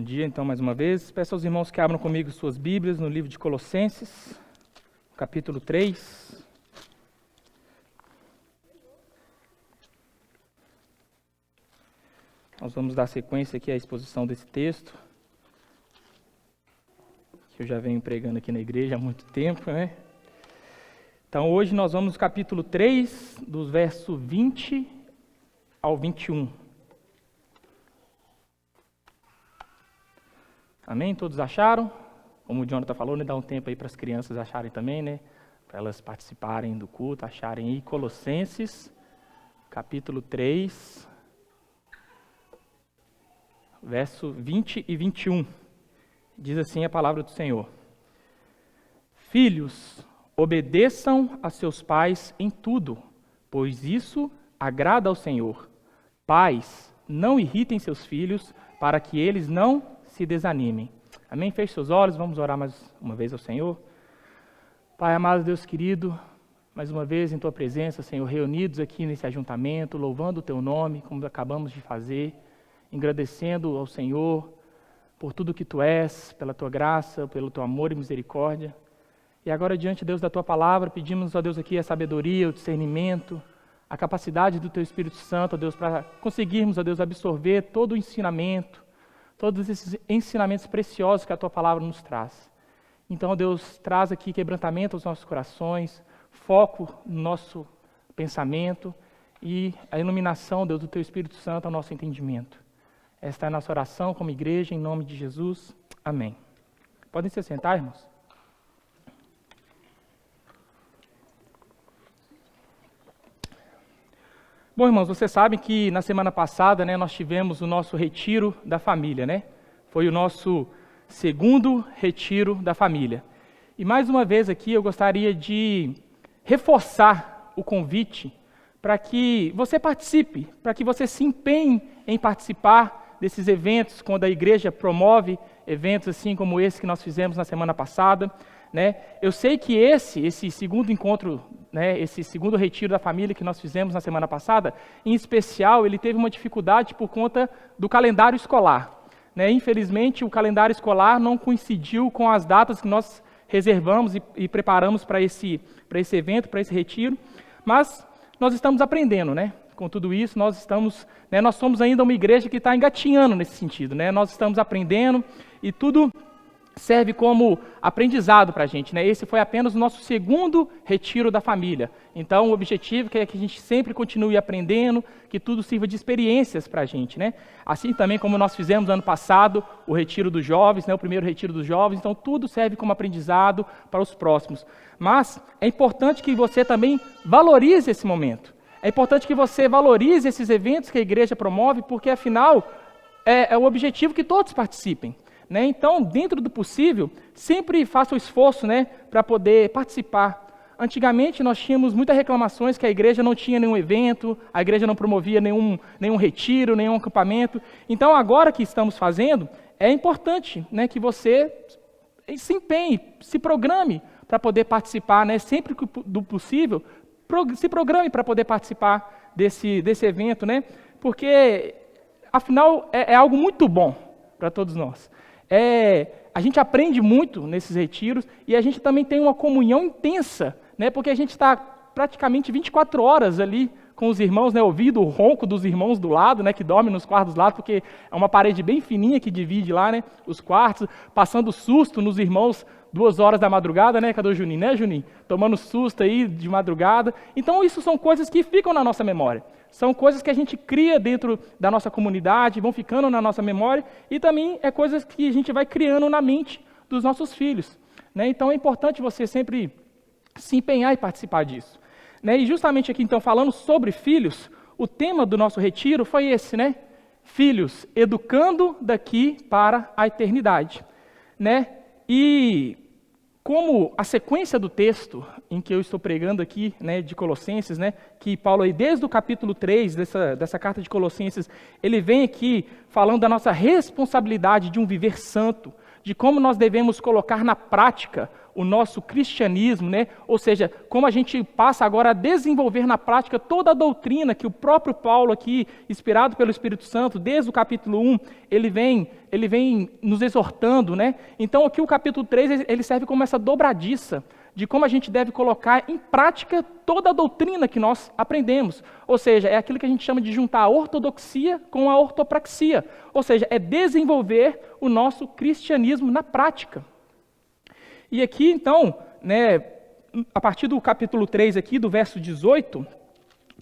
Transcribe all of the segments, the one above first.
dia, então, mais uma vez. Peço aos irmãos que abram comigo suas Bíblias no livro de Colossenses, capítulo 3. Nós vamos dar sequência aqui à exposição desse texto, que eu já venho pregando aqui na igreja há muito tempo, né? Então, hoje nós vamos no capítulo 3, dos versos 20 ao 21. Amém? Todos acharam? Como o Jonathan falou, né? Dá um tempo aí para as crianças acharem também, né? Para elas participarem do culto, acharem aí Colossenses, capítulo 3, verso 20 e 21. Diz assim a palavra do Senhor: Filhos, obedeçam a seus pais em tudo, pois isso agrada ao Senhor. Pais, não irritem seus filhos, para que eles não se desanimem. Amém? Feche seus olhos, vamos orar mais uma vez ao Senhor. Pai amado, Deus querido, mais uma vez em Tua presença, Senhor, reunidos aqui nesse ajuntamento, louvando o Teu nome, como acabamos de fazer, agradecendo ao Senhor por tudo que Tu és, pela Tua graça, pelo Teu amor e misericórdia. E agora, diante, Deus, da Tua palavra, pedimos a Deus aqui a sabedoria, o discernimento, a capacidade do Teu Espírito Santo, ó Deus, para conseguirmos, ó Deus, absorver todo o ensinamento, todos esses ensinamentos preciosos que a Tua palavra nos traz. Então, ó Deus, traz aqui quebrantamento aos nossos corações, foco no nosso pensamento e a iluminação, Deus, do Teu Espírito Santo ao nosso entendimento. Esta é a nossa oração como igreja, em nome de Jesus. Amém. Podem se sentar, irmãos? Bom, irmãos, vocês sabem que na semana passada, né, nós tivemos o nosso retiro da família, né? Foi o nosso segundo retiro da família. E mais uma vez aqui eu gostaria de reforçar o convite para que você participe, para que você se empenhe em participar desses eventos, quando a igreja promove eventos assim como esse que nós fizemos na semana passada, né? Eu sei que esse segundo encontro, né, esse segundo retiro da família que nós fizemos na semana passada, em especial, ele teve uma dificuldade por conta do calendário escolar, né? Infelizmente, o calendário escolar não coincidiu com as datas que nós reservamos e preparamos para esse evento, para esse retiro, mas nós estamos aprendendo, né? Com tudo isso, nós somos ainda uma igreja que está engatinhando nesse sentido, né? Nós estamos aprendendo e tudo serve como aprendizado para a gente, né? Esse foi apenas o nosso segundo retiro da família. Então, o objetivo é que a gente sempre continue aprendendo, que tudo sirva de experiências para a gente, né? Assim também como nós fizemos ano passado, o retiro dos jovens, né? O primeiro retiro dos jovens. Então, tudo serve como aprendizado para os próximos. Mas é importante que você também valorize esse momento. É importante que você valorize esses eventos que a igreja promove, porque, afinal, é o objetivo que todos participem, né? Então, dentro do possível, sempre faça o esforço, né, para poder participar. Antigamente, nós tínhamos muitas reclamações que a igreja não tinha nenhum evento, a igreja não promovia nenhum retiro, nenhum acampamento. Então, agora que estamos fazendo, é importante, né, que você se empenhe, se programe para poder participar, né, sempre que do possível, se programe para poder participar desse evento, né? Porque, afinal, é algo muito bom para todos nós. A gente aprende muito nesses retiros e a gente também tem uma comunhão intensa, né? Porque a gente está praticamente 24 horas ali com os irmãos, né? Ouvindo o ronco dos irmãos do lado, né? Que dormem nos quartos do lado, porque é uma parede bem fininha que divide lá, né? Os quartos, passando susto nos irmãos 2 horas da madrugada, né? Cadê o Juninho, né, Juninho? Tomando susto aí de madrugada. Então, isso são coisas que ficam na nossa memória. São coisas que a gente cria dentro da nossa comunidade, vão ficando na nossa memória, e também é coisas que a gente vai criando na mente dos nossos filhos, né? Então, é importante você sempre se empenhar e participar disso, né? E justamente aqui, então, falando sobre filhos, o tema do nosso retiro foi esse, né? Filhos, educando daqui para a eternidade, né? E como a sequência do texto em que eu estou pregando aqui, né, de Colossenses, né, que Paulo, aí, desde o capítulo 3 dessa carta de Colossenses, ele vem aqui falando da nossa responsabilidade de um viver santo, de como nós devemos colocar na prática o nosso cristianismo, né? Ou seja, como a gente passa agora a desenvolver na prática toda a doutrina que o próprio Paulo aqui, inspirado pelo Espírito Santo, desde o capítulo 1, ele vem nos exortando, né? Então aqui o capítulo 3, ele serve como essa dobradiça de como a gente deve colocar em prática toda a doutrina que nós aprendemos. Ou seja, é aquilo que a gente chama de juntar a ortodoxia com a ortopraxia. Ou seja, é desenvolver o nosso cristianismo na prática. E aqui, então, né, a partir do capítulo 3 aqui, do verso 18,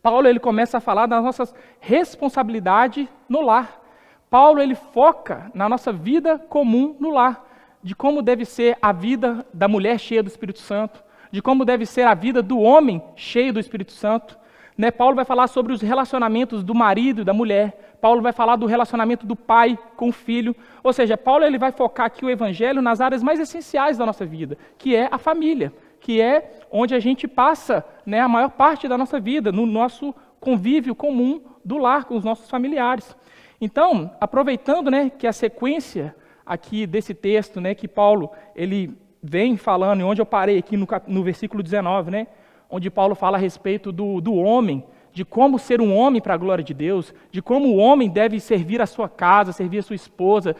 Paulo ele começa a falar das nossas responsabilidades no lar. Paulo ele foca na nossa vida comum no lar, de como deve ser a vida da mulher cheia do Espírito Santo, de como deve ser a vida do homem cheio do Espírito Santo. Né? Paulo vai falar sobre os relacionamentos do marido e da mulher. Paulo vai falar do relacionamento do pai com o filho. Ou seja, Paulo ele vai focar aqui o evangelho nas áreas mais essenciais da nossa vida, que é a família, que é onde a gente passa, né, a maior parte da nossa vida, no nosso convívio comum do lar com os nossos familiares. Então, aproveitando, né, que a sequência aqui desse texto, né, que Paulo ele vem falando, e onde eu parei aqui no versículo 19, né, onde Paulo fala a respeito do homem, de como ser um homem para a glória de Deus, de como o homem deve servir a sua casa, servir a sua esposa,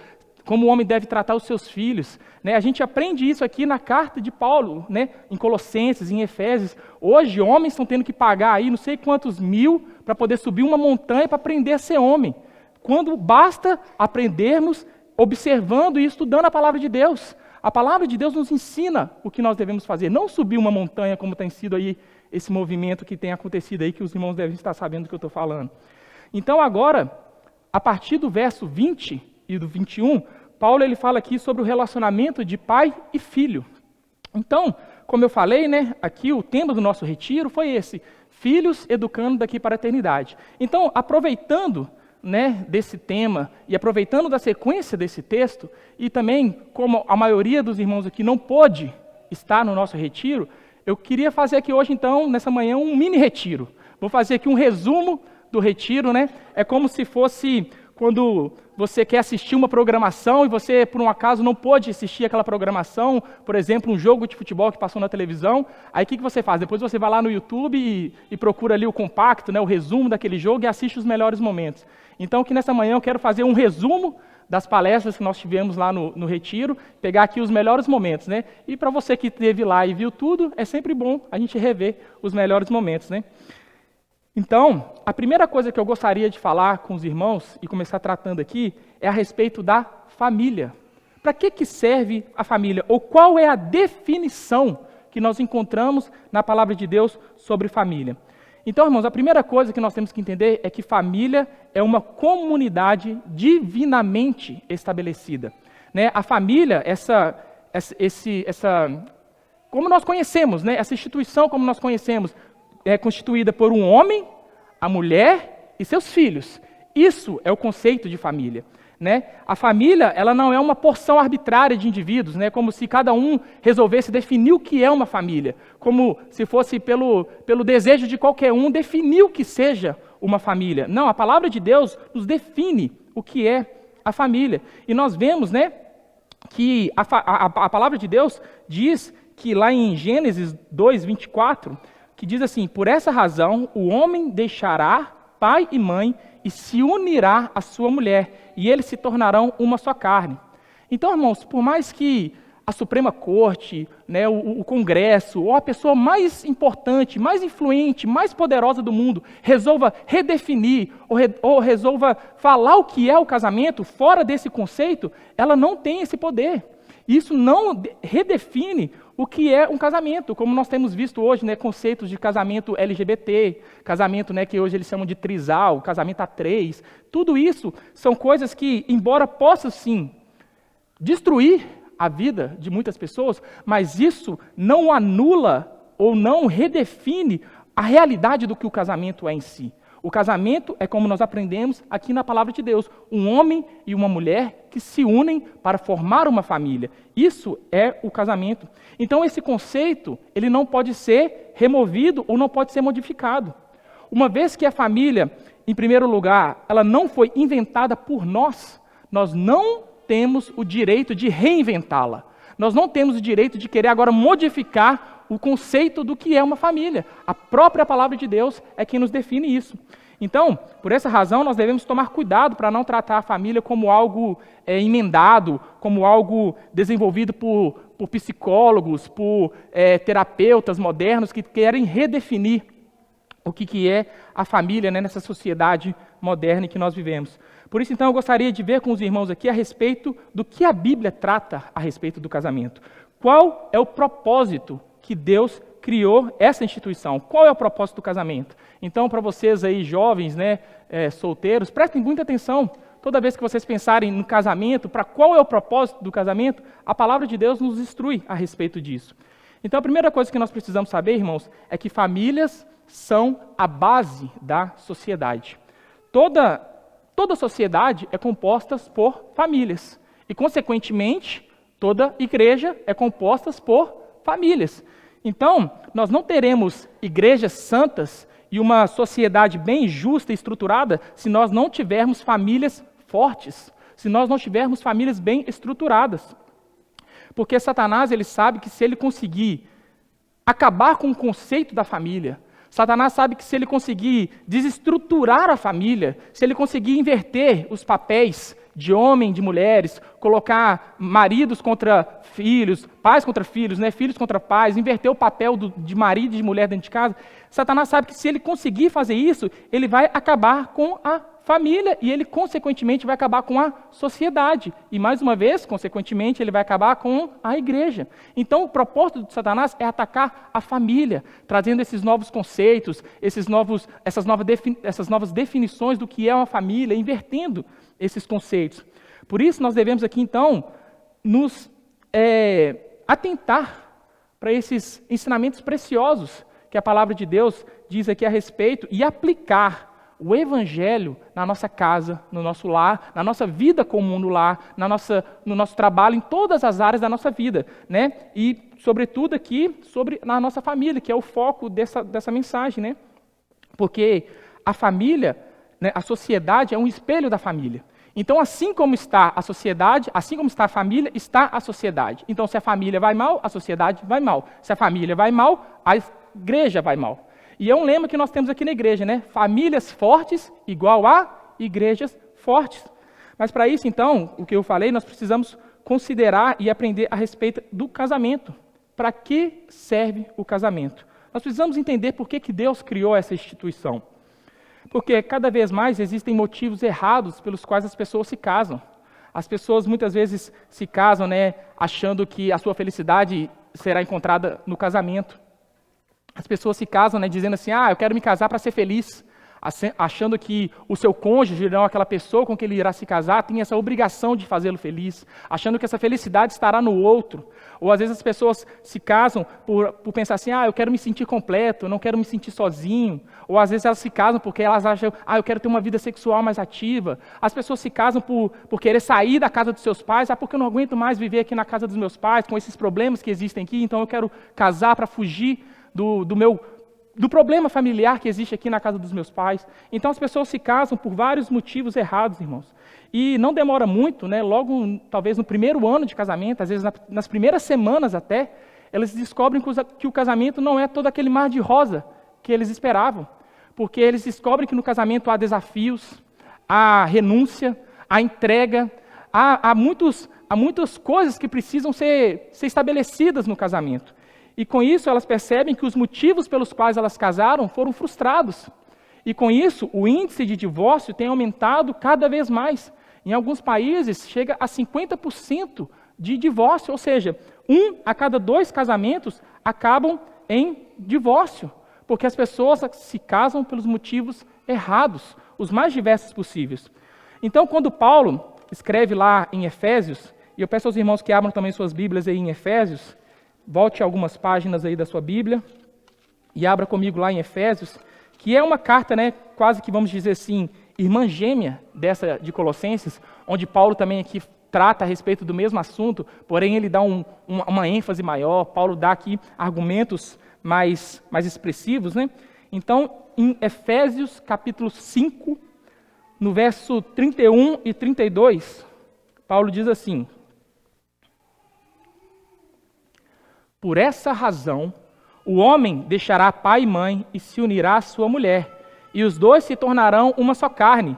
como o homem deve tratar os seus filhos. Né? A gente aprende isso aqui na carta de Paulo, né, em Colossenses, em Efésios. Hoje, homens estão tendo que pagar aí não sei quantos mil para poder subir uma montanha para aprender a ser homem. Quando basta aprendermos observando e estudando a palavra de Deus. A palavra de Deus nos ensina o que nós devemos fazer, não subir uma montanha como tem sido aí esse movimento que tem acontecido aí, que os irmãos devem estar sabendo do que eu estou falando. Então agora, a partir do verso 20 e do 21, Paulo ele fala aqui sobre o relacionamento de pai e filho. Então, como eu falei, né, aqui o tema do nosso retiro foi esse, filhos educando daqui para a eternidade. Então, aproveitando, né, desse tema e aproveitando da sequência desse texto, e também como a maioria dos irmãos aqui não pôde estar no nosso retiro, eu queria fazer aqui hoje então, nessa manhã, um mini retiro. Vou fazer aqui um resumo do retiro, né? É como se fosse quando você quer assistir uma programação e você, por um acaso, não pôde assistir aquela programação, por exemplo, um jogo de futebol que passou na televisão, aí o que você faz? Depois você vai lá no YouTube e procura ali o compacto, né, o resumo daquele jogo e assiste os melhores momentos. Então, que nessa manhã eu quero fazer um resumo das palestras que nós tivemos lá no retiro, pegar aqui os melhores momentos, né? E para você que esteve lá e viu tudo, é sempre bom a gente rever os melhores momentos, né? Então, a primeira coisa que eu gostaria de falar com os irmãos, e começar tratando aqui, é a respeito da família. Para que serve a família? Ou qual é a definição que nós encontramos na palavra de Deus sobre família? Então, irmãos, a primeira coisa que nós temos que entender é que família é uma comunidade divinamente estabelecida. Né? A família, como nós conhecemos, né? Essa instituição como nós conhecemos, é constituída por um homem, a mulher e seus filhos. Isso é o conceito de família. Né? A família, ela não é uma porção arbitrária de indivíduos, né? Como se cada um resolvesse definir o que é uma família, como se fosse pelo desejo de qualquer um definir o que seja uma família. Não, a palavra de Deus nos define o que é a família. E nós vemos, né, que a palavra de Deus diz que lá em Gênesis 2:24, que diz assim, por essa razão o homem deixará pai e mãe e se unirá à sua mulher, e eles se tornarão uma só carne. Então, irmãos, por mais que a Suprema Corte, né, o Congresso, ou a pessoa mais importante, mais influente, mais poderosa do mundo, resolva redefinir, ou resolva falar o que é o casamento, fora desse conceito, ela não tem esse poder. Isso não redefine o que é um casamento, como nós temos visto hoje, né, conceitos de casamento LGBT, casamento, né, que hoje eles chamam de trisal, casamento a três. Tudo isso são coisas que, embora possam sim destruir a vida de muitas pessoas, mas isso não anula ou não redefine a realidade do que o casamento é em si. O casamento é como nós aprendemos aqui na palavra de Deus, um homem e uma mulher que se unem para formar uma família. Isso é o casamento. Então esse conceito, ele não pode ser removido ou não pode ser modificado. Uma vez que a família, em primeiro lugar, ela não foi inventada por nós não temos o direito de reinventá-la. Nós não temos o direito de querer agora modificar o conceito do que é uma família. A própria palavra de Deus é quem nos define isso. Então, por essa razão, nós devemos tomar cuidado para não tratar a família como algo emendado, como algo desenvolvido por psicólogos, por terapeutas modernos que querem redefinir o que é a família, né, nessa sociedade moderna em que nós vivemos. Por isso, então, eu gostaria de ver com os irmãos aqui a respeito do que a Bíblia trata a respeito do casamento. Qual é o propósito que Deus criou essa instituição? Qual é o propósito do casamento? Então, para vocês aí, jovens, né, solteiros, prestem muita atenção. Toda vez que vocês pensarem no casamento, para qual é o propósito do casamento, a palavra de Deus nos instrui a respeito disso. Então, a primeira coisa que nós precisamos saber, irmãos, é que famílias são a base da sociedade. Toda sociedade é composta por famílias. E, consequentemente, toda igreja é composta por famílias. Então, nós não teremos igrejas santas e uma sociedade bem justa e estruturada se nós não tivermos famílias fortes, se nós não tivermos famílias bem estruturadas. Porque Satanás, ele sabe que se ele conseguir acabar com o conceito da família, Satanás sabe que se ele conseguir desestruturar a família, se ele conseguir inverter os papéis de homem, de mulheres, colocar maridos contra filhos, pais contra filhos, né, filhos contra pais, inverter o papel de marido e de mulher dentro de casa, Satanás sabe que se ele conseguir fazer isso, ele vai acabar com a família e ele, consequentemente, vai acabar com a sociedade. E, mais uma vez, consequentemente, ele vai acabar com a igreja. Então, o propósito de Satanás é atacar a família, trazendo esses novos conceitos, essas novas definições do que é uma família, invertendo esses conceitos. Por isso, nós devemos aqui, então, nos atentar para esses ensinamentos preciosos que a palavra de Deus diz aqui a respeito e aplicar o Evangelho na nossa casa, no nosso lar, na nossa vida comum no lar, no nosso trabalho, em todas as áreas da nossa vida, né? E, sobretudo, aqui, na nossa família, que é o foco dessa mensagem, né? Porque a família, né, a sociedade é um espelho da família. Então, assim como está a sociedade, assim como está a família, está a sociedade. Então, se a família vai mal, a sociedade vai mal. Se a família vai mal, a igreja vai mal. E é um lema que nós temos aqui na igreja, né? Famílias fortes igual a igrejas fortes. Mas para isso, então, o que eu falei, nós precisamos considerar e aprender a respeito do casamento. Para que serve o casamento? Nós precisamos entender por que Deus criou essa instituição. Porque cada vez mais existem motivos errados pelos quais as pessoas se casam. As pessoas muitas vezes se casam, né, achando que a sua felicidade será encontrada no casamento. As pessoas se casam, né, dizendo assim, eu quero me casar para ser feliz, achando que o seu cônjuge, não, aquela pessoa com quem ele irá se casar, tem essa obrigação de fazê-lo feliz, achando que essa felicidade estará no outro. Ou às vezes as pessoas se casam por pensar assim, eu quero me sentir completo, eu não quero me sentir sozinho. Ou às vezes elas se casam porque elas acham, eu quero ter uma vida sexual mais ativa. As pessoas se casam por querer sair da casa dos seus pais, porque eu não aguento mais viver aqui na casa dos meus pais, com esses problemas que existem aqui, então eu quero casar para fugir do problema familiar que existe aqui na casa dos meus pais. Então as pessoas se casam por vários motivos errados, irmãos. E não demora muito, né? Logo, talvez no primeiro ano de casamento, às vezes nas primeiras semanas até, eles descobrem que o casamento não é todo aquele mar de rosa que eles esperavam. Porque eles descobrem que no casamento há desafios, há renúncia, há entrega, há muitas coisas que precisam ser estabelecidas no casamento. E com isso elas percebem que os motivos pelos quais elas casaram foram frustrados. E com isso o índice de divórcio tem aumentado cada vez mais. Em alguns países chega a 50% de divórcio, ou seja, 1 a cada 2 casamentos acabam em divórcio, porque as pessoas se casam pelos motivos errados, os mais diversos possíveis. Então, quando Paulo escreve lá em Efésios, e eu peço aos irmãos que abram também suas Bíblias aí em Efésios, volte algumas páginas aí da sua Bíblia e abra comigo lá em Efésios, que é uma carta, né, quase que vamos dizer assim, irmã gêmea dessa de Colossenses, onde Paulo também aqui trata a respeito do mesmo assunto, porém ele dá uma ênfase maior. Paulo dá aqui argumentos mais expressivos, né? Então, em Efésios capítulo 5, no verso 31 e 32, Paulo diz assim: por essa razão, o homem deixará pai e mãe e se unirá à sua mulher, e os dois se tornarão uma só carne.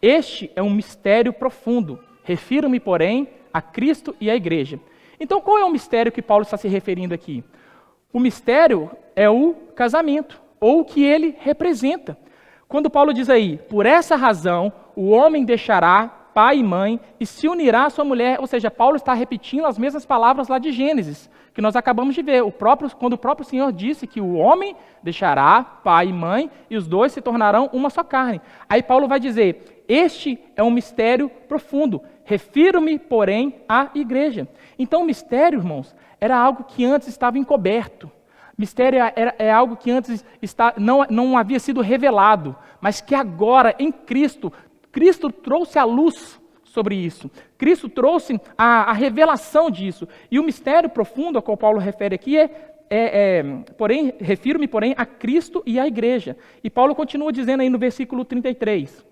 Este é um mistério profundo. Refiro-me, porém, a Cristo e à igreja. Então, qual é o mistério que Paulo está se referindo aqui? O mistério é o casamento, ou o que ele representa. Quando Paulo diz aí, por essa razão, o homem deixará pai e mãe e se unirá à sua mulher, ou seja, Paulo está repetindo as mesmas palavras lá de Gênesis, que nós acabamos de ver, quando o próprio Senhor disse que o homem deixará pai e mãe e os dois se tornarão uma só carne. Aí Paulo vai dizer, este é um mistério profundo, refiro-me, porém, à igreja. Então o mistério, irmãos, era algo que antes estava encoberto. Mistério é algo que antes não havia sido revelado, mas que agora, em Cristo trouxe a luz sobre isso. Cristo trouxe a revelação disso. E o mistério profundo a qual Paulo refere aqui refiro-me, porém, a Cristo e à igreja. E Paulo continua dizendo aí no versículo 33.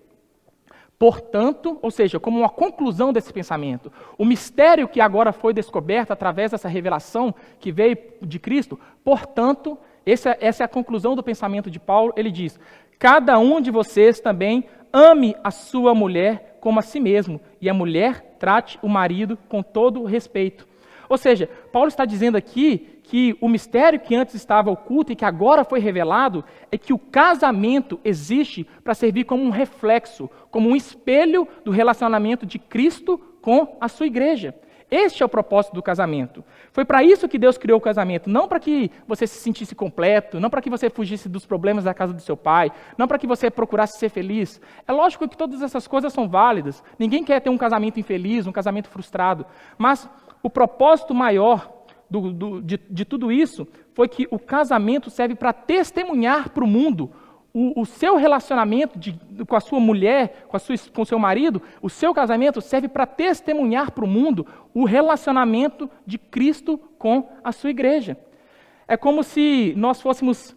Portanto, ou seja, como uma conclusão desse pensamento, o mistério que agora foi descoberto através dessa revelação que veio de Cristo, portanto, essa é a conclusão do pensamento de Paulo, ele diz, cada um de vocês também ame a sua mulher como a si mesmo, e a mulher trate o marido com todo respeito. Ou seja, Paulo está dizendo aqui que o mistério que antes estava oculto e que agora foi revelado é que o casamento existe para servir como um reflexo, como um espelho do relacionamento de Cristo com a sua igreja. Este é o propósito do casamento. Foi para isso que Deus criou o casamento, não para que você se sentisse completo, não para que você fugisse dos problemas da casa do seu pai, não para que você procurasse ser feliz. É lógico que todas essas coisas são válidas. Ninguém quer ter um casamento infeliz, um casamento frustrado. Mas o propósito maior de tudo isso foi que o casamento serve para testemunhar para o mundo o seu relacionamento com a sua mulher, com o seu marido, o seu casamento serve para testemunhar para o mundo o relacionamento de Cristo com a sua igreja. É como se nós fôssemos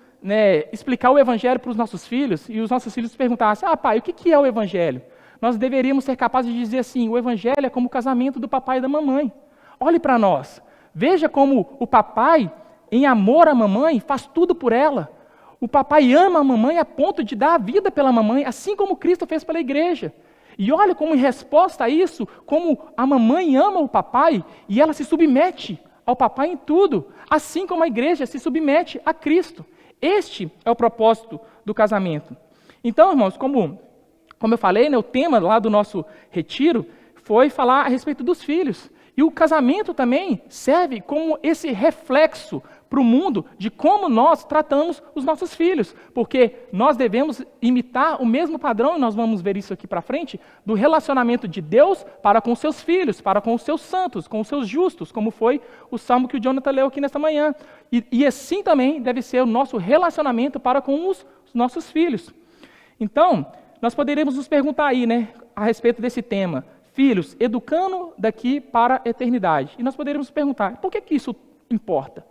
explicar o evangelho para os nossos filhos e os nossos filhos perguntassem, pai, o que é o evangelho? Nós deveríamos ser capazes de dizer assim, o evangelho é como o casamento do papai e da mamãe. Olhe para nós, veja como o papai, em amor à mamãe, faz tudo por ela. O papai ama a mamãe a ponto de dar a vida pela mamãe, assim como Cristo fez pela igreja. E olha como, em resposta a isso, como a mamãe ama o papai e ela se submete ao papai em tudo, assim como a igreja se submete a Cristo. Este é o propósito do casamento. Então, irmãos, como eu falei, o tema lá do nosso retiro foi falar a respeito dos filhos. E o casamento também serve como esse reflexo para o mundo de como nós tratamos os nossos filhos, porque nós devemos imitar o mesmo padrão, e nós vamos ver isso aqui para frente, do relacionamento de Deus para com os seus filhos, para com os seus santos, com os seus justos, como foi o salmo que o Jonathan leu aqui nesta manhã. E assim também deve ser o nosso relacionamento para com os nossos filhos. Então, nós poderíamos nos perguntar aí, a respeito desse tema, filhos, educando daqui para a eternidade. E nós poderíamos perguntar, por que isso importa?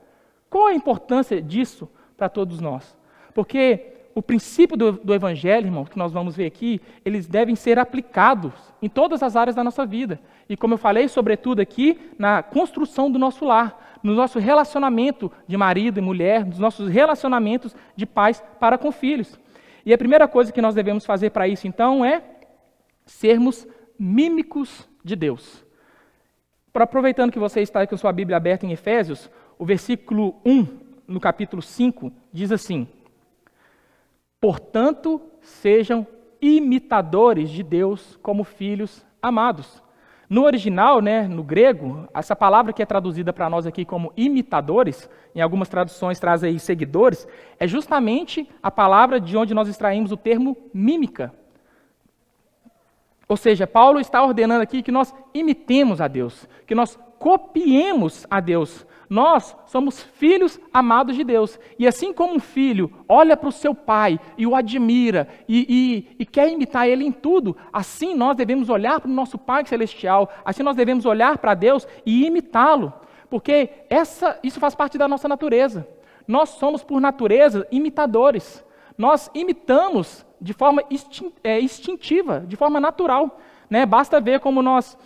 Qual a importância disso para todos nós? Porque o princípio do Evangelho, irmão, que nós vamos ver aqui, eles devem ser aplicados em todas as áreas da nossa vida. E como eu falei, sobretudo aqui, na construção do nosso lar, no nosso relacionamento de marido e mulher, nos nossos relacionamentos de pais para com filhos. E a primeira coisa que nós devemos fazer para isso, então, é sermos mímicos de Deus. Aproveitando que você está com a sua Bíblia aberta em Efésios, o versículo 1, no capítulo 5, diz assim, portanto, sejam imitadores de Deus como filhos amados. No original, no grego, essa palavra que é traduzida para nós aqui como imitadores, em algumas traduções traz aí seguidores, é justamente a palavra de onde nós extraímos o termo mímica. Ou seja, Paulo está ordenando aqui que nós imitemos a Deus, que nós copiemos a Deus. Nós somos filhos amados de Deus. E assim como um filho olha para o seu pai e o admira e quer imitar ele em tudo, assim nós devemos olhar para o nosso Pai Celestial, assim nós devemos olhar para Deus e imitá-lo. Porque isso faz parte da nossa natureza. Nós somos, por natureza, imitadores. Nós imitamos de forma instintiva, de forma natural. né? Basta ver como nós,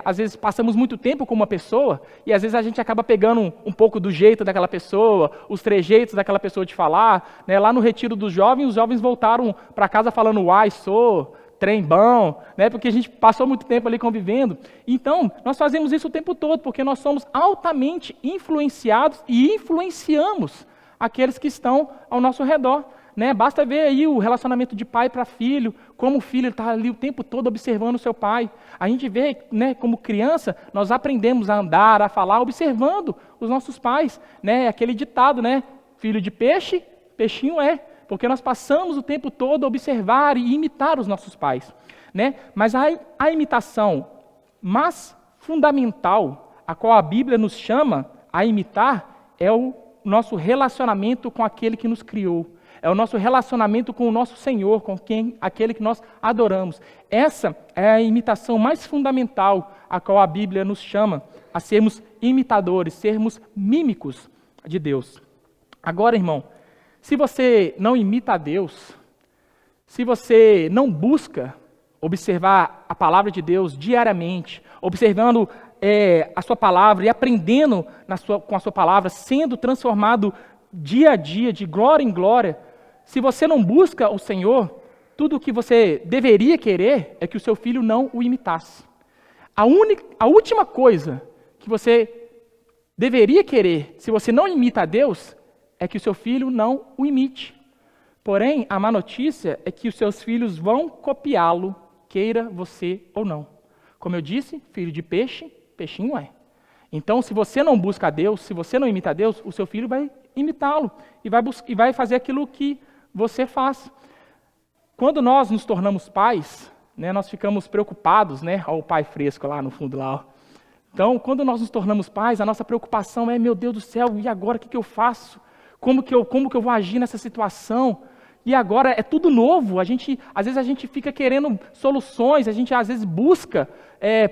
às vezes, passamos muito tempo com uma pessoa e às vezes a gente acaba pegando um pouco do jeito daquela pessoa, os trejeitos daquela pessoa de falar, né? Lá no retiro dos jovens, os jovens voltaram para casa falando, uai, sou, trem bom, né? Porque a gente passou muito tempo ali convivendo. Então, nós fazemos isso o tempo todo, porque nós somos altamente influenciados e influenciamos aqueles que estão ao nosso redor. Né? Basta ver aí o relacionamento de pai para filho, como o filho está ali o tempo todo observando o seu pai. A gente vê, né, como criança, nós aprendemos a andar, a falar, observando os nossos pais. Né? Aquele ditado, né? Filho de peixe, peixinho é. Porque nós passamos o tempo todo a observar e imitar os nossos pais. Né? Mas a imitação mais fundamental, a qual a Bíblia nos chama a imitar, é o nosso relacionamento com aquele que nos criou. É o nosso relacionamento com o nosso Senhor, com aquele que nós adoramos. Essa é a imitação mais fundamental a qual a Bíblia nos chama a sermos imitadores, sermos mímicos de Deus. Agora, irmão, se você não imita a Deus, se você não busca observar a palavra de Deus diariamente, observando a sua palavra e aprendendo com a sua palavra, sendo transformado dia a dia, de glória em glória, se você não busca o Senhor, tudo o que você deveria querer é que o seu filho não o imitasse. A última coisa que você deveria querer, se você não imita a Deus, é que o seu filho não o imite. Porém, a má notícia é que os seus filhos vão copiá-lo, queira você ou não. Como eu disse, filho de peixe, peixinho é. Então, se você não busca a Deus, se você não imita a Deus, o seu filho vai imitá-lo e vai fazer aquilo que você faz. Quando nós nos tornamos pais, né, nós ficamos preocupados, né? Olha o pai fresco lá no fundo lá. Ó. Então, quando nós nos tornamos pais, a nossa preocupação é, meu Deus do céu, e agora o que eu faço? Como que eu vou agir nessa situação? E agora é tudo novo. Às vezes a gente fica querendo soluções, a gente às vezes busca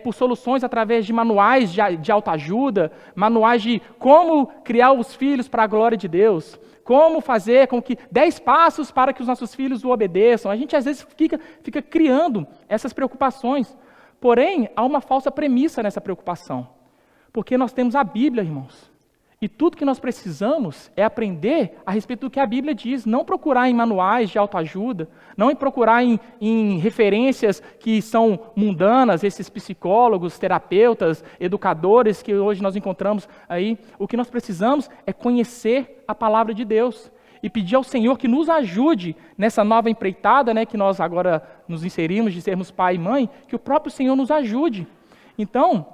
por soluções através de manuais de autoajuda, manuais de como criar os filhos para a glória de Deus, como fazer com que 10 passos para que os nossos filhos o obedeçam. A gente às vezes fica criando essas preocupações. Porém, há uma falsa premissa nessa preocupação. Porque nós temos a Bíblia, irmãos. E tudo que nós precisamos é aprender a respeito do que a Bíblia diz, não procurar em manuais de autoajuda, não procurar em referências que são mundanas, esses psicólogos, terapeutas, educadores que hoje nós encontramos aí. O que nós precisamos é conhecer a palavra de Deus e pedir ao Senhor que nos ajude nessa nova empreitada, né, que nós agora nos inserimos de sermos pai e mãe, que o próprio Senhor nos ajude. Então,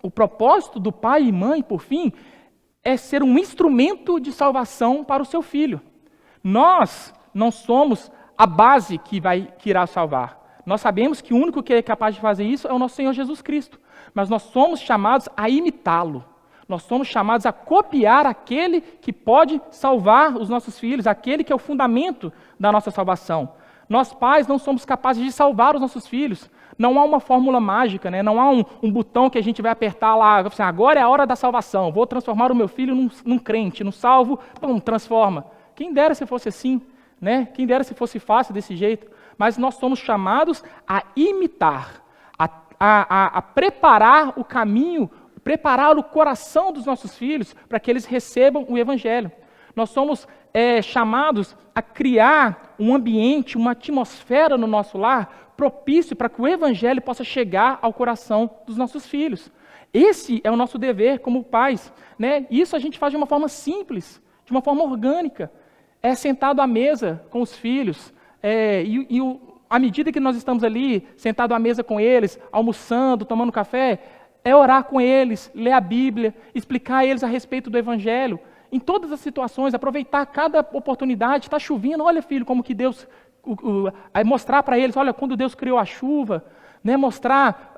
o propósito do pai e mãe, por fim, é ser um instrumento de salvação para o seu filho. Nós não somos a base que irá salvar. Nós sabemos que o único que é capaz de fazer isso é o nosso Senhor Jesus Cristo. Mas nós somos chamados a imitá-lo. Nós somos chamados a copiar aquele que pode salvar os nossos filhos, aquele que é o fundamento da nossa salvação. Nós pais não somos capazes de salvar os nossos filhos. Não há uma fórmula mágica, né? Não há um botão que a gente vai apertar lá, assim, agora é a hora da salvação, vou transformar o meu filho num crente, no salvo, transforma. Quem dera se fosse assim, né? Quem dera se fosse fácil desse jeito. Mas nós somos chamados a imitar, a preparar o caminho, preparar o coração dos nossos filhos para que eles recebam o Evangelho. Nós somos chamados a criar um ambiente, uma atmosfera no nosso lar propício para que o Evangelho possa chegar ao coração dos nossos filhos. Esse é o nosso dever como pais. Né? Isso a gente faz de uma forma simples, de uma forma orgânica. É sentado à mesa com os filhos, à medida que nós estamos ali, sentado à mesa com eles, almoçando, tomando café, é orar com eles, ler a Bíblia, explicar a eles a respeito do Evangelho. Em todas as situações, aproveitar cada oportunidade. Está chovendo, olha filho, como que Deus... mostrar para eles, olha, quando Deus criou a chuva, né, mostrar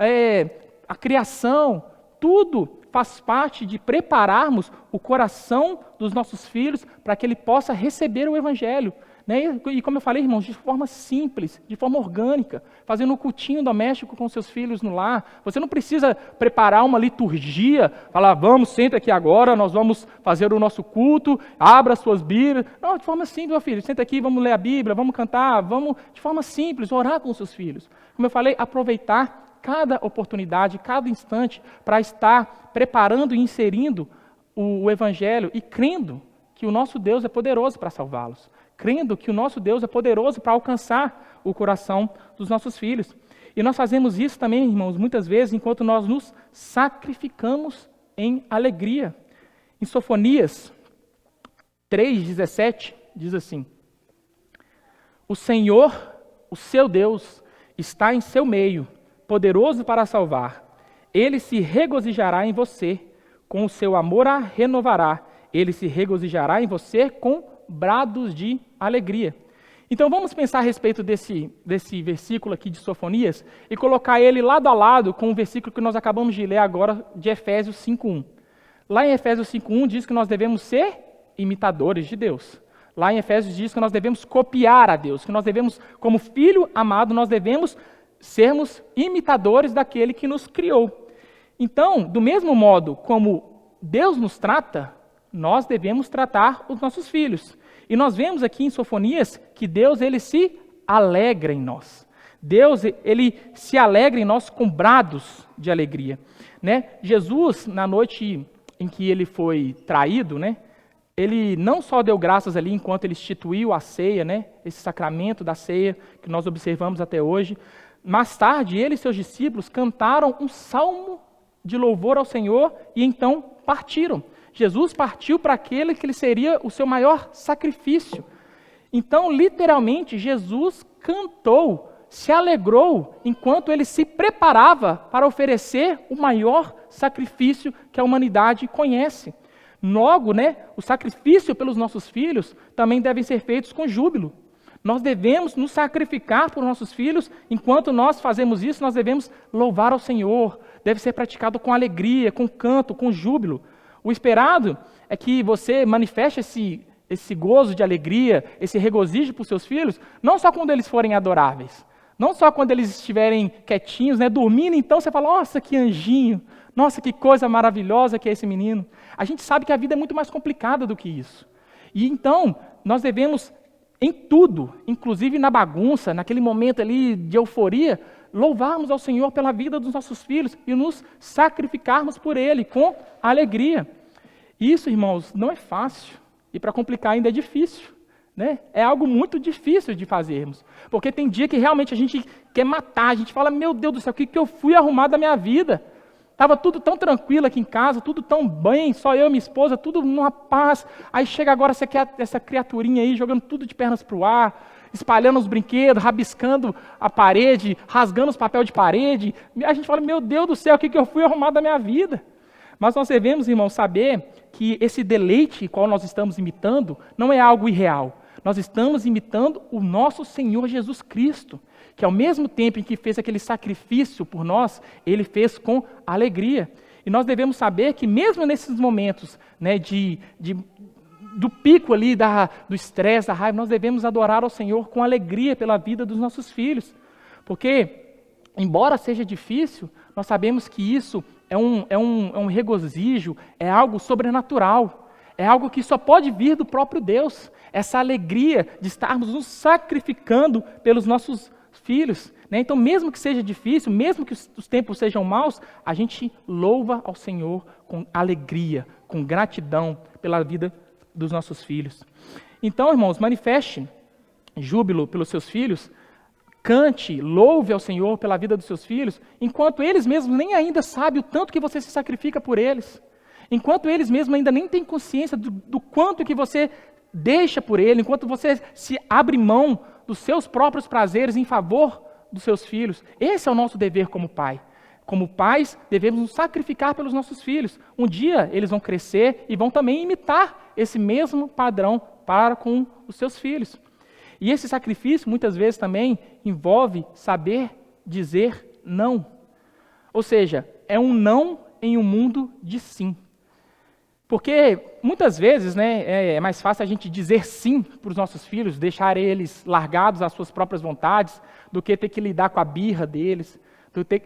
a criação, tudo faz parte de prepararmos o coração dos nossos filhos para que ele possa receber o Evangelho. Né? E como eu falei, irmãos, de forma simples, de forma orgânica, fazendo um cultinho doméstico com seus filhos no lar. Você não precisa preparar uma liturgia, falar, vamos, senta aqui agora, nós vamos fazer o nosso culto, abra as suas Bíblias. Não, de forma simples, meu filho, senta aqui, vamos ler a Bíblia, vamos cantar, vamos, de forma simples, orar com os seus filhos. Como eu falei, aproveitar cada oportunidade, cada instante, para estar preparando e inserindo o Evangelho e crendo que o nosso Deus é poderoso para salvá-los. Crendo que o nosso Deus é poderoso para alcançar o coração dos nossos filhos. E nós fazemos isso também, irmãos, muitas vezes, enquanto nós nos sacrificamos em alegria. Em Sofonias 3,17, diz assim: o Senhor, o seu Deus, está em seu meio, poderoso para salvar. Ele se regozijará em você, com o seu amor a renovará. Ele se regozijará em você com brados de alegria. Então vamos pensar a respeito desse versículo aqui de Sofonias e colocar ele lado a lado com o versículo que nós acabamos de ler agora de Efésios 5:1. Lá em Efésios 5:1 diz que nós devemos ser imitadores de Deus. Lá em Efésios diz que nós devemos copiar a Deus, que nós devemos, como filho amado, nós devemos sermos imitadores daquele que nos criou. Então, do mesmo modo como Deus nos trata, nós devemos tratar os nossos filhos. E nós vemos aqui em Sofonias que Deus, ele se alegra em nós. Deus, ele se alegra em nós com brados de alegria. Né? Jesus, na noite em que ele foi traído, né? Ele não só deu graças ali enquanto ele instituiu a ceia, né? Esse sacramento da ceia que nós observamos até hoje. Mais tarde, ele e seus discípulos cantaram um salmo de louvor ao Senhor e então partiram. Jesus partiu para aquele que ele seria o seu maior sacrifício. Então, literalmente, Jesus cantou, se alegrou, enquanto ele se preparava para oferecer o maior sacrifício que a humanidade conhece. Logo, né, o sacrifício pelos nossos filhos também devem ser feitos com júbilo. Nós devemos nos sacrificar por nossos filhos. Enquanto nós fazemos isso, nós devemos louvar ao Senhor. Deve ser praticado com alegria, com canto, com júbilo. O esperado é que você manifeste esse gozo de alegria, esse regozijo para os seus filhos, não só quando eles forem adoráveis, não só quando eles estiverem quietinhos, né, dormindo, então você fala, nossa, que anjinho, nossa, que coisa maravilhosa que é esse menino. A gente sabe que a vida é muito mais complicada do que isso. E então, nós devemos, em tudo, inclusive na bagunça, naquele momento ali de euforia, louvarmos ao Senhor pela vida dos nossos filhos e nos sacrificarmos por Ele com alegria. Isso, irmãos, não é fácil. E para complicar ainda é difícil. Né? É algo muito difícil de fazermos. Porque tem dia que realmente a gente quer matar. A gente fala, meu Deus do céu, o que eu fui arrumar da minha vida? Estava tudo tão tranquilo aqui em casa, tudo tão bem, só eu e minha esposa, tudo numa paz. Aí chega agora essa criaturinha aí, jogando tudo de pernas para o ar, espalhando os brinquedos, rabiscando a parede, rasgando os papéis de parede. A gente fala, meu Deus do céu, o que eu fui arrumar da minha vida? Mas nós devemos, irmãos, saber que esse deleite qual nós estamos imitando não é algo irreal. Nós estamos imitando o nosso Senhor Jesus Cristo, que ao mesmo tempo em que fez aquele sacrifício por nós, Ele fez com alegria. E nós devemos saber que mesmo nesses momentos, né, do pico ali do estresse, da raiva, nós devemos adorar ao Senhor com alegria pela vida dos nossos filhos. Porque, embora seja difícil, nós sabemos que isso é um regozijo, é algo sobrenatural, é algo que só pode vir do próprio Deus. Essa alegria de estarmos nos sacrificando pelos nossos filhos. Né? Então, mesmo que seja difícil, mesmo que os tempos sejam maus, a gente louva ao Senhor com alegria, com gratidão pela vida dos nossos filhos. Então, irmãos, manifeste júbilo pelos seus filhos, cante, louve ao Senhor pela vida dos seus filhos, enquanto eles mesmos nem ainda sabem o tanto que você se sacrifica por eles. Enquanto eles mesmos ainda nem têm consciência do quanto que você deixa por ele, enquanto você se abre mão dos seus próprios prazeres em favor dos seus filhos. Esse é o nosso dever como pai. Como pais, devemos nos sacrificar pelos nossos filhos. Um dia eles vão crescer e vão também imitar esse mesmo padrão para com os seus filhos. E esse sacrifício, muitas vezes, também envolve saber dizer não. Ou seja, é um não em um mundo de sim. Porque muitas vezes, né, é mais fácil a gente dizer sim para os nossos filhos, deixar eles largados às suas próprias vontades, do que ter que lidar com a birra deles,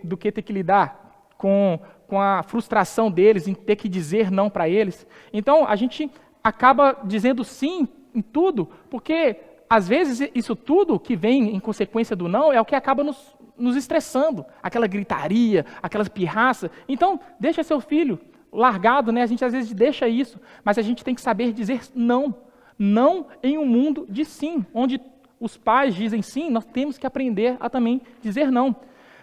do que ter que lidar com a frustração deles em ter que dizer não para eles. Então, a gente acaba dizendo sim em tudo, porque às vezes isso tudo que vem em consequência do não é o que acaba nos estressando, aquela gritaria, aquelas pirraças. Então, deixa seu filho largado, né? A gente às vezes deixa isso, mas a gente tem que saber dizer não. Não em um mundo de sim, onde os pais dizem sim, nós temos que aprender a também dizer não.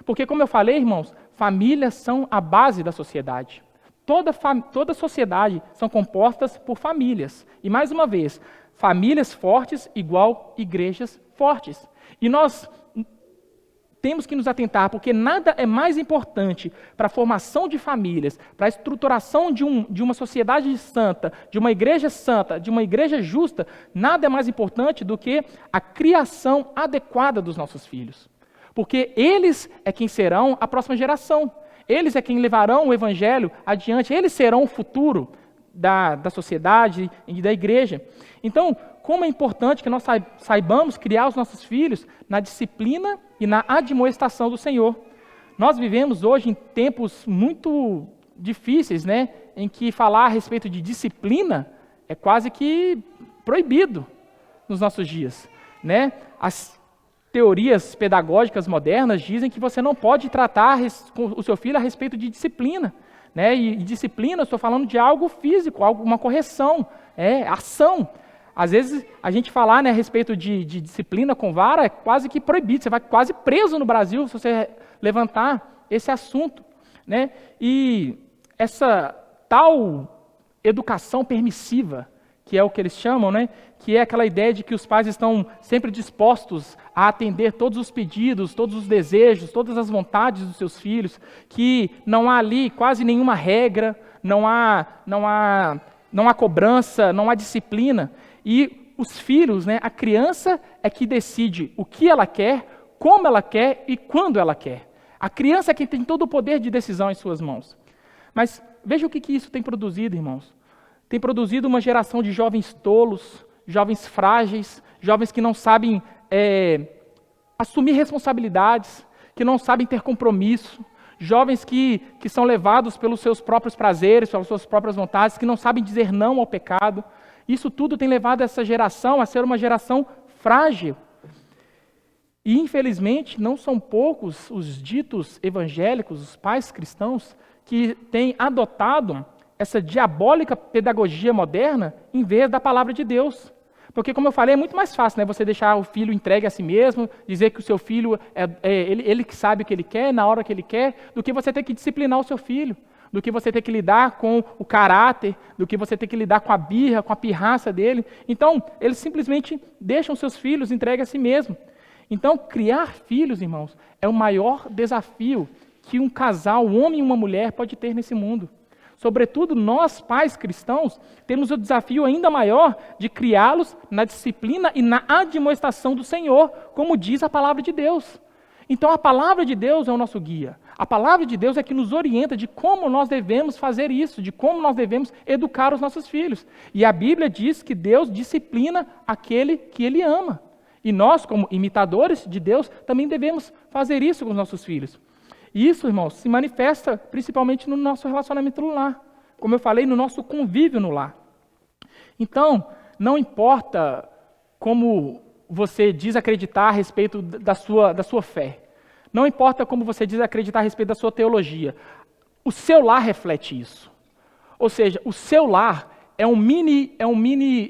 Porque, como eu falei, irmãos, famílias são a base da sociedade. Toda sociedade são compostas por famílias. E, mais uma vez, famílias fortes igual igrejas fortes. E nós temos que nos atentar, porque nada é mais importante para a formação de famílias, para a estruturação de uma sociedade santa, de uma igreja justa, nada é mais importante do que a criação adequada dos nossos filhos. Porque eles é quem serão a próxima geração, eles é quem levarão o evangelho adiante, eles serão o futuro da sociedade e da igreja. Então, como é importante que nós saibamos criar os nossos filhos na disciplina e na admoestação do Senhor. Nós vivemos hoje em tempos muito difíceis, né, em que falar a respeito de disciplina é quase que proibido nos nossos dias, né? As teorias pedagógicas modernas dizem que você não pode tratar com o seu filho a respeito de disciplina, né? E disciplina, eu estou falando de algo físico, uma correção, ação. Às vezes, a gente falar, né, a respeito de disciplina com vara é quase que proibido. Você vai quase preso no Brasil se você levantar esse assunto, né? E essa tal educação permissiva, que é o que eles chamam, né, que é aquela ideia de que os pais estão sempre dispostos a atender todos os pedidos, todos os desejos, todas as vontades dos seus filhos, que não há ali quase nenhuma regra, não há cobrança, não há disciplina. E os filhos, né, a criança é que decide o que ela quer, como ela quer e quando ela quer. A criança é quem tem todo o poder de decisão em suas mãos. Mas veja o que isso tem produzido, irmãos. Tem produzido uma geração de jovens tolos, jovens frágeis, jovens que não sabem assumir responsabilidades, que não sabem ter compromisso, jovens que são levados pelos seus próprios prazeres, pelas suas próprias vontades, que não sabem dizer não ao pecado. Isso tudo tem levado essa geração a ser uma geração frágil. E, infelizmente, não são poucos os ditos evangélicos, os pais cristãos, que têm adotado essa diabólica pedagogia moderna em vez da palavra de Deus. Porque, como eu falei, é muito mais fácil, né, você deixar o filho entregue a si mesmo, dizer que o seu filho, ele que sabe o que ele quer, na hora que ele quer, do que você ter que disciplinar o seu filho, do que você ter que lidar com o caráter, do que você ter que lidar com a birra, com a pirraça dele. Então, eles simplesmente deixam seus filhos entregues a si mesmo. Então, criar filhos, irmãos, é o maior desafio que um casal, um homem e uma mulher, pode ter nesse mundo. Sobretudo, nós, pais cristãos, temos o desafio ainda maior de criá-los na disciplina e na admoestação do Senhor, como diz a palavra de Deus. Então, a palavra de Deus é o nosso guia. A palavra de Deus é que nos orienta de como nós devemos fazer isso, de como nós devemos educar os nossos filhos. E a Bíblia diz que Deus disciplina aquele que Ele ama. E nós, como imitadores de Deus, também devemos fazer isso com os nossos filhos. E isso, irmãos, se manifesta principalmente no nosso relacionamento no lar. Como eu falei, no nosso convívio no lar. Então, não importa como você diz acreditar a respeito da sua fé. Não importa como você diz acreditar a respeito da sua teologia. O seu lar reflete isso. Ou seja, o seu lar é um mini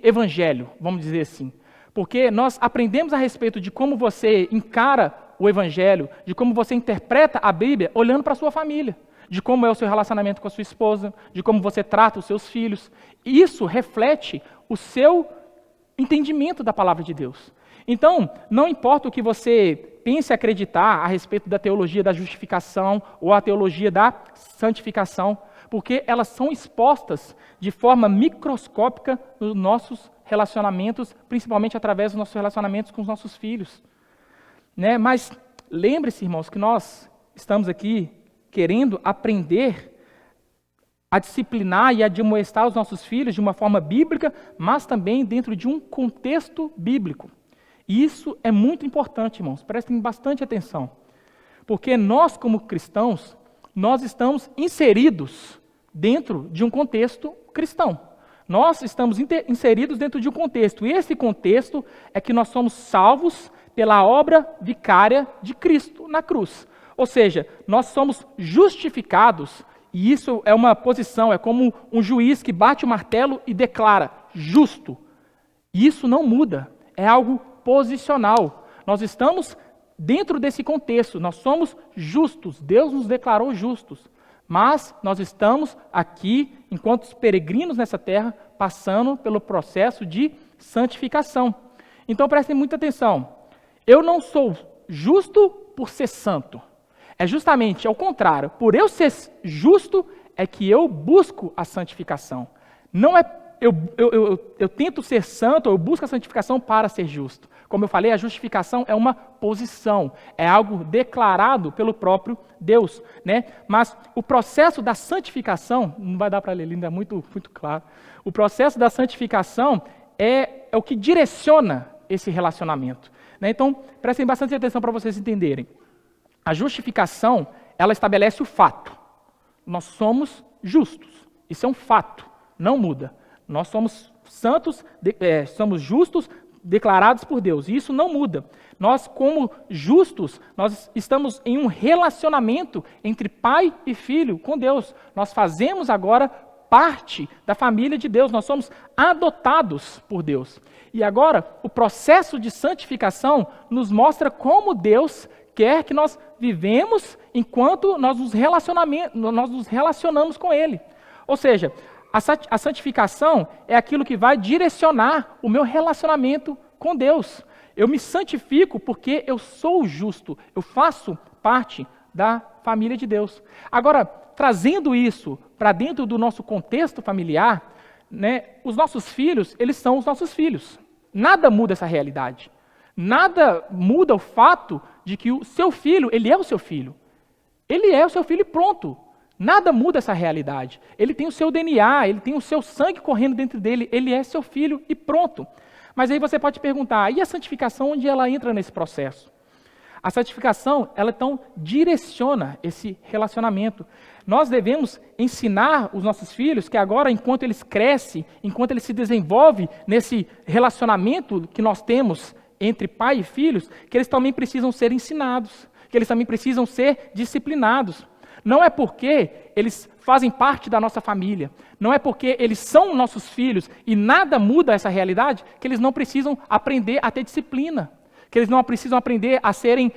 evangelho, vamos dizer assim. Porque nós aprendemos a respeito de como você encara o evangelho, de como você interpreta a Bíblia olhando para a sua família, de como é o seu relacionamento com a sua esposa, de como você trata os seus filhos. Isso reflete o seu entendimento da palavra de Deus. Então, não importa o que você pense acreditar a respeito da teologia da justificação ou a teologia da santificação, porque elas são expostas de forma microscópica nos nossos relacionamentos, principalmente através dos nossos relacionamentos com os nossos filhos. Né? Mas lembre-se, irmãos, que nós estamos aqui querendo aprender a disciplinar e a admoestar os nossos filhos de uma forma bíblica, mas também dentro de um contexto bíblico. E isso é muito importante, irmãos, prestem bastante atenção. Porque nós, como cristãos, nós estamos inseridos dentro de um contexto cristão. Nós estamos inseridos dentro de um contexto, e esse contexto é que nós somos salvos pela obra vicária de Cristo na cruz. Ou seja, nós somos justificados, e isso é uma posição, é como um juiz que bate o martelo e declara justo. E isso não muda, é algo posicional. Nós estamos dentro desse contexto, nós somos justos, Deus nos declarou justos. Mas nós estamos aqui, enquanto peregrinos nessa terra, passando pelo processo de santificação. Então prestem muita atenção. Eu não sou justo por ser santo. É justamente ao contrário. Por eu ser justo, é que eu busco a santificação. Não é eu tento ser santo, eu busco a santificação para ser justo. Como eu falei, a justificação é uma posição, é algo declarado pelo próprio Deus, né? Mas o processo da santificação, não vai dar para ler, ainda é muito claro. O processo da santificação é o que direciona esse relacionamento, né? Então, prestem bastante atenção para vocês entenderem. A justificação, ela estabelece o fato. Nós somos justos, isso é um fato, não muda. Nós somos santos, somos justos, declarados por Deus. E isso não muda. Nós, como justos, nós estamos em um relacionamento entre pai e filho com Deus. Nós fazemos agora parte da família de Deus. Nós somos adotados por Deus. E agora, o processo de santificação nos mostra como Deus quer que nós vivemos enquanto nós nos relacionamos com Ele. Ou seja, a santificação é aquilo que vai direcionar o meu relacionamento com Deus. Eu me santifico porque eu sou justo, eu faço parte da família de Deus. Agora, trazendo isso para dentro do nosso contexto familiar, né, os nossos filhos, eles são os nossos filhos. Nada muda essa realidade. Nada muda o fato de que o seu filho, ele é o seu filho. Ele é o seu filho e pronto. Nada muda essa realidade. Ele tem o seu DNA, ele tem o seu sangue correndo dentro dele, ele é seu filho e pronto. Mas aí você pode perguntar, e a santificação, onde ela entra nesse processo? A santificação, ela então direciona esse relacionamento. Nós devemos ensinar os nossos filhos que agora, enquanto eles crescem, enquanto eles se desenvolvem nesse relacionamento que nós temos entre pai e filhos, que eles também precisam ser ensinados, que eles também precisam ser disciplinados. Não é porque eles fazem parte da nossa família, não é porque eles são nossos filhos e nada muda essa realidade, que eles não precisam aprender a ter disciplina, que eles não precisam aprender a serem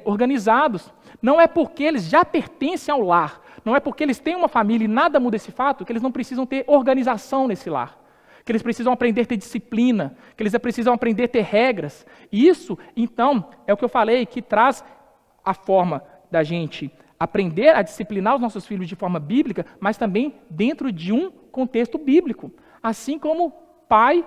organizados. Não é porque eles já pertencem ao lar, não é porque eles têm uma família e nada muda esse fato, que eles não precisam ter organização nesse lar, que eles precisam aprender a ter disciplina, que eles precisam aprender a ter regras. E isso, então, é o que eu falei, que traz a forma da gente aprender a disciplinar os nossos filhos de forma bíblica, mas também dentro de um contexto bíblico. Assim como Pai,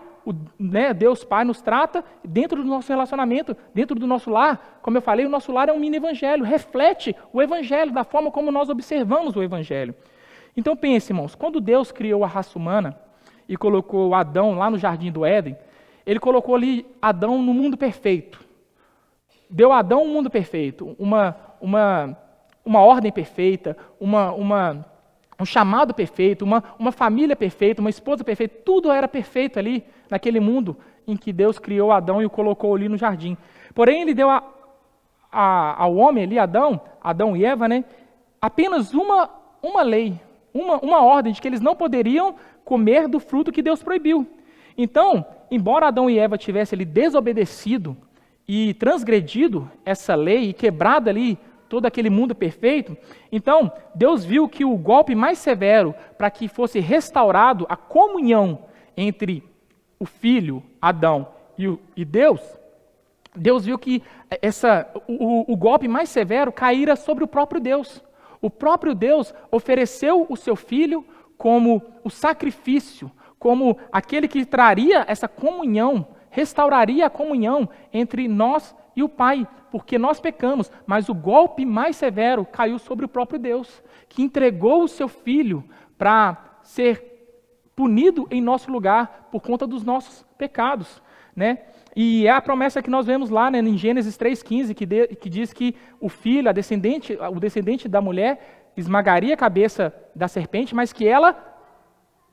Deus Pai nos trata dentro do nosso relacionamento, dentro do nosso lar. Como eu falei, o nosso lar é um mini evangelho, reflete o evangelho, da forma como nós observamos o evangelho. Então pense, irmãos, quando Deus criou a raça humana e colocou Adão lá no jardim do Éden, ele colocou ali Adão no mundo perfeito. Deu a Adão um mundo perfeito, uma ordem perfeita, um chamado perfeito, uma família perfeita, uma esposa perfeita, tudo era perfeito ali, naquele mundo em que Deus criou Adão e o colocou ali no jardim. Porém, ele deu ao homem ali, Adão e Eva, né, apenas uma lei, uma ordem de que eles não poderiam comer do fruto que Deus proibiu. Então, embora Adão e Eva tivessem ali desobedecido e transgredido essa lei e quebrado ali todo aquele mundo perfeito, então Deus viu que o golpe mais severo para que fosse restaurado a comunhão entre o filho, Adão, e Deus viu que o golpe mais severo caíra sobre o próprio Deus. O próprio Deus ofereceu o seu filho como o sacrifício, como aquele que traria essa comunhão, restauraria a comunhão entre nós e o Pai, porque nós pecamos, mas o golpe mais severo caiu sobre o próprio Deus, que entregou o seu Filho para ser punido em nosso lugar por conta dos nossos pecados, né? E é a promessa que nós vemos lá, né, em Gênesis 3,15, que diz que o filho, o descendente da mulher, esmagaria a cabeça da serpente, mas que ela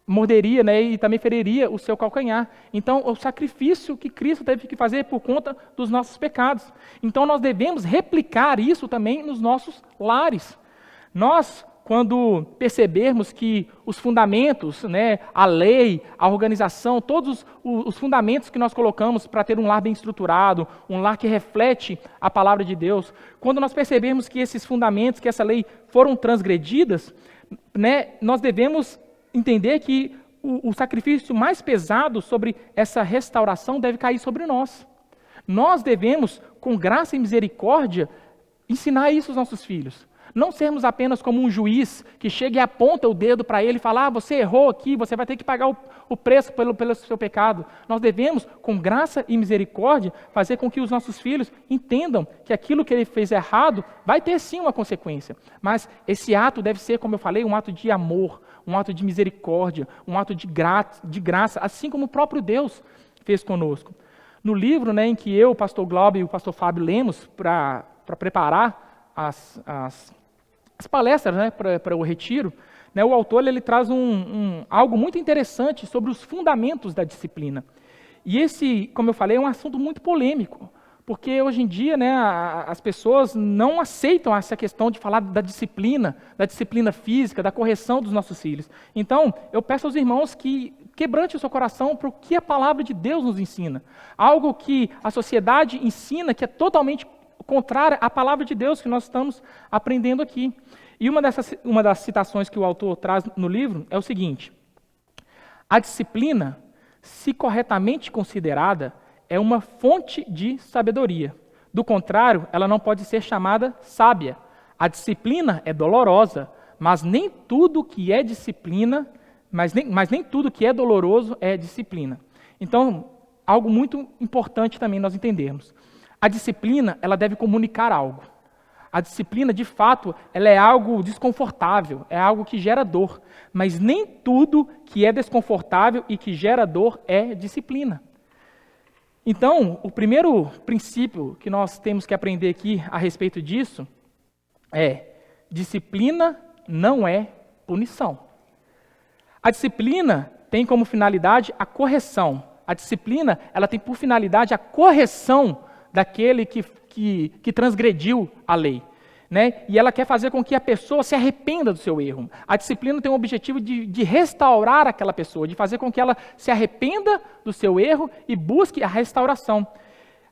morderia, né, e também feriria o seu calcanhar. Então, o sacrifício que Cristo teve que fazer por conta dos nossos pecados. Então, nós devemos replicar isso também nos nossos lares. Nós, quando percebermos que os fundamentos, né, a lei, a organização, todos os fundamentos que nós colocamos para ter um lar bem estruturado, um lar que reflete a palavra de Deus, quando nós percebermos que esses fundamentos, que essa lei foram transgredidas, né, nós devemos entender que o sacrifício mais pesado sobre essa restauração deve cair sobre nós. Nós devemos, com graça e misericórdia, ensinar isso aos nossos filhos. Não sermos apenas como um juiz que chega e aponta o dedo para ele e fala: você errou aqui, você vai ter que pagar o preço pelo seu pecado. Nós devemos, com graça e misericórdia, fazer com que os nossos filhos entendam que aquilo que ele fez errado vai ter sim uma consequência. Mas esse ato deve ser, como eu falei, um ato de amor, um ato de misericórdia, um ato de graça, assim como o próprio Deus fez conosco. No livro, né, em que eu, o pastor Glauber e o pastor Fábio lemos para preparar as palestras, né, para o retiro, né, o autor ele traz algo muito interessante sobre os fundamentos da disciplina. E esse, como eu falei, é um assunto muito polêmico, porque hoje em dia, né, as pessoas não aceitam essa questão de falar da disciplina física, da correção dos nossos filhos. Então, eu peço aos irmãos que quebrante o seu coração para o que a palavra de Deus nos ensina. Algo que a sociedade ensina que é totalmente contrária à palavra de Deus que nós estamos aprendendo aqui. E uma das citações que o autor traz no livro é o seguinte: a disciplina, se corretamente considerada, é uma fonte de sabedoria. Do contrário, ela não pode ser chamada sábia. A disciplina é dolorosa, mas nem tudo que é disciplina, mas nem tudo que é doloroso é disciplina. Então, algo muito importante também nós entendermos. A disciplina, ela deve comunicar algo. A disciplina, de fato, ela é algo desconfortável, é algo que gera dor. Mas nem tudo que é desconfortável e que gera dor é disciplina. Então, o primeiro princípio que nós temos que aprender aqui a respeito disso é: disciplina não é punição. A disciplina tem como finalidade a correção. A disciplina, ela tem por finalidade a correção daquele que transgrediu a lei, né? E ela quer fazer com que a pessoa se arrependa do seu erro. A disciplina tem o objetivo de restaurar aquela pessoa, de fazer com que ela se arrependa do seu erro e busque a restauração.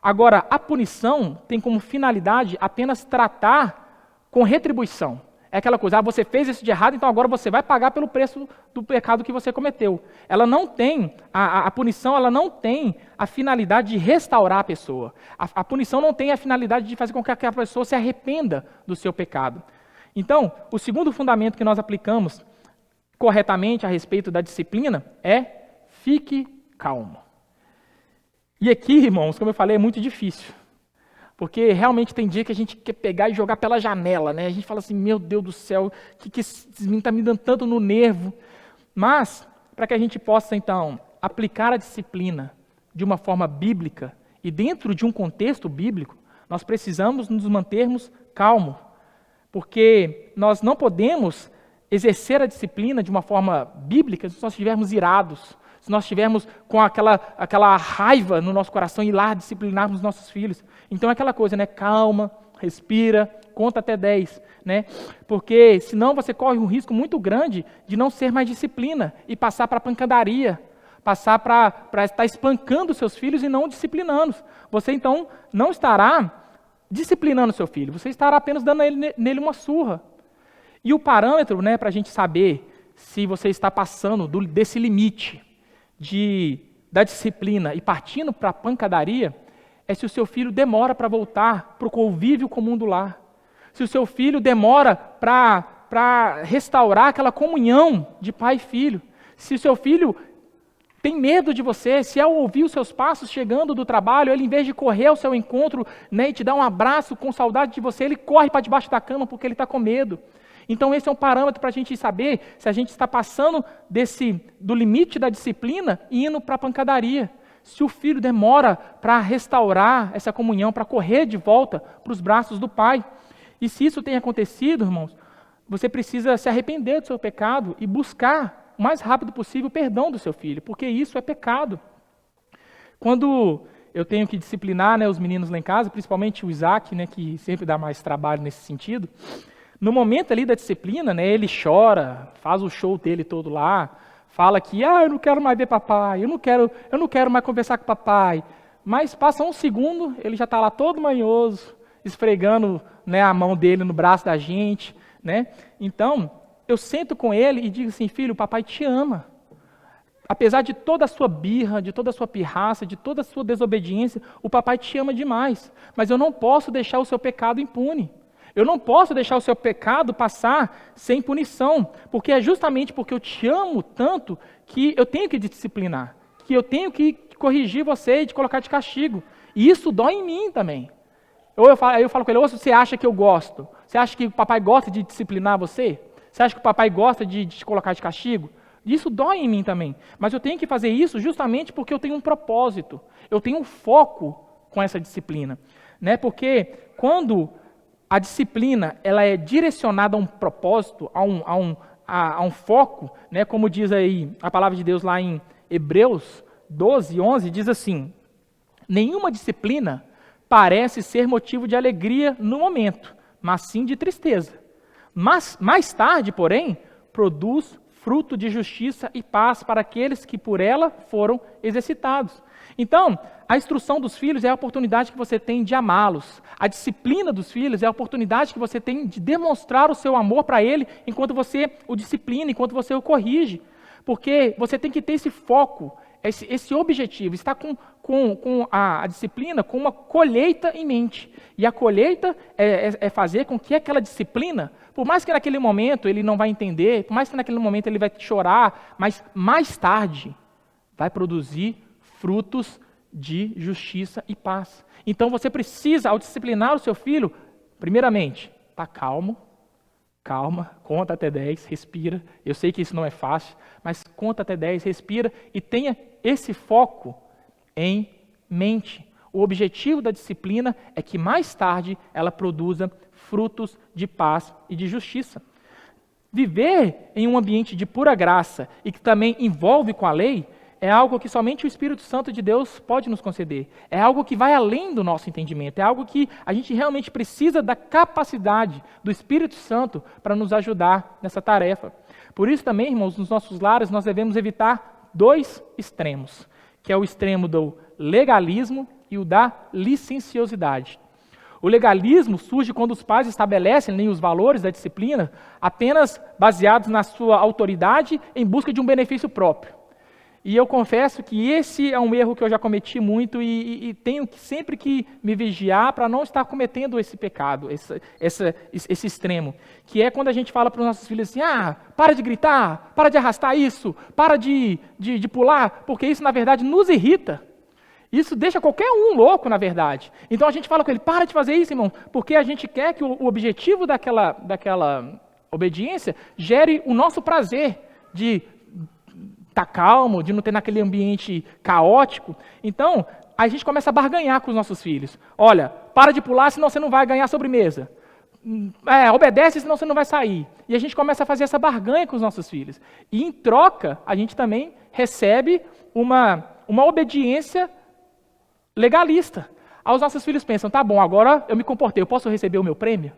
Agora, a punição tem como finalidade apenas tratar com retribuição. É aquela coisa: você fez isso de errado, então agora você vai pagar pelo preço do pecado que você cometeu. Ela não tem, a punição ela não tem a finalidade de restaurar a pessoa. A punição não tem a finalidade de fazer com que aquela pessoa se arrependa do seu pecado. Então, o segundo fundamento que nós aplicamos corretamente a respeito da disciplina é: fique calmo. E aqui, irmãos, como eu falei, é muito difícil. Porque realmente tem dia que a gente quer pegar e jogar pela janela, né? A gente fala assim: meu Deus do céu, que esse menino está me dando tanto no nervo. Mas, para que a gente possa, então, aplicar a disciplina de uma forma bíblica e dentro de um contexto bíblico, nós precisamos nos mantermos calmos. Porque nós não podemos exercer a disciplina de uma forma bíblica se nós estivermos irados, se nós estivermos com aquela raiva no nosso coração e ir lá disciplinarmos nossos filhos. Então é aquela coisa, né? Calma, respira, conta até 10, né? Porque senão você corre um risco muito grande de não ser mais disciplina e passar para a pancadaria, passar para estar espancando seus filhos e não disciplinando. Você então não estará disciplinando seu filho, você estará apenas dando nele uma surra. E o parâmetro, né, para a gente saber se você está passando desse limite da disciplina e partindo para a pancadaria, é se o seu filho demora para voltar para o convívio comum do lar. Se o seu filho demora para restaurar aquela comunhão de pai e filho. Se o seu filho tem medo de você, se ao ouvir os seus passos chegando do trabalho, ele, em vez de correr ao seu encontro, né, e te dar um abraço com saudade de você, ele corre para debaixo da cama porque ele está com medo. Então esse é um parâmetro para a gente saber se a gente está passando do limite da disciplina e indo para a pancadaria. Se o filho demora para restaurar essa comunhão, para correr de volta para os braços do pai. E se isso tem acontecido, irmãos, você precisa se arrepender do seu pecado e buscar o mais rápido possível o perdão do seu filho, porque isso é pecado. Quando eu tenho que disciplinar, né, os meninos lá em casa, principalmente o Isaac, né, que sempre dá mais trabalho nesse sentido, no momento ali da disciplina, né, ele chora, faz o show dele todo lá, fala que eu não quero mais ver papai, eu não quero mais conversar com papai. Mas passa um segundo, ele já está lá todo manhoso, esfregando, né, a mão dele no braço da gente, né? Então, eu sento com ele e digo assim, filho, o papai te ama. Apesar de toda a sua birra, de toda a sua pirraça, de toda a sua desobediência, o papai te ama demais. Mas eu não posso deixar o seu pecado impune. Eu não posso deixar o seu pecado passar sem punição, porque é justamente porque eu te amo tanto que eu tenho que te disciplinar, que eu tenho que corrigir você e te colocar de castigo. E isso dói em mim também. Aí eu falo com ele, você acha que eu gosto? Você acha que o papai gosta de disciplinar você? Você acha que o papai gosta de te colocar de castigo? Isso dói em mim também. Mas eu tenho que fazer isso justamente porque eu tenho um propósito. Eu tenho um foco com essa disciplina. Né? Porque quando a disciplina ela é direcionada a um propósito, a um foco, né? Como diz aí a palavra de Deus lá em Hebreus 12, 11, diz assim, nenhuma disciplina parece ser motivo de alegria no momento, mas sim de tristeza. Mas mais tarde, porém, produz fruto de justiça e paz para aqueles que por ela foram exercitados. Então, a instrução dos filhos é a oportunidade que você tem de amá-los. A disciplina dos filhos é a oportunidade que você tem de demonstrar o seu amor para ele enquanto você o disciplina, enquanto você o corrige. Porque você tem que ter esse foco, esse objetivo, estar com a disciplina com uma colheita em mente. E a colheita é fazer com que aquela disciplina, por mais que naquele momento ele não vai entender, por mais que naquele momento ele vai chorar, mas mais tarde vai produzir frutos de justiça e paz. Então você precisa, ao disciplinar o seu filho, primeiramente, tá calma, conta até 10, respira. Eu sei que isso não é fácil, mas conta até 10, respira e tenha esse foco em mente. O objetivo da disciplina é que mais tarde ela produza frutos de paz e de justiça. Viver em um ambiente de pura graça e que também envolve com a lei é algo que somente o Espírito Santo de Deus pode nos conceder. É algo que vai além do nosso entendimento. É algo que a gente realmente precisa da capacidade do Espírito Santo para nos ajudar nessa tarefa. Por isso também, irmãos, nos nossos lares nós devemos evitar 2 extremos, que é o extremo do legalismo e o da licenciosidade. O legalismo surge quando os pais estabelecem os valores da disciplina apenas baseados na sua autoridade em busca de um benefício próprio. E eu confesso que esse é um erro que eu já cometi muito e tenho sempre que me vigiar para não estar cometendo esse pecado, esse extremo. Que é quando a gente fala para os nossos filhos assim, para de gritar, para de arrastar isso, para de pular, porque isso na verdade nos irrita. Isso deixa qualquer um louco, na verdade. Então a gente fala com ele, para de fazer isso, irmão, porque a gente quer que o objetivo daquela obediência gere o nosso prazer de estar calmo, de não ter naquele ambiente caótico. Então, a gente começa a barganhar com os nossos filhos. Olha, para de pular, senão você não vai ganhar a sobremesa. Obedece, senão você não vai sair. E a gente começa a fazer essa barganha com os nossos filhos. E em troca, a gente também recebe uma obediência legalista. Aí os nossos filhos pensam, tá bom, agora eu me comportei, eu posso receber o meu prêmio?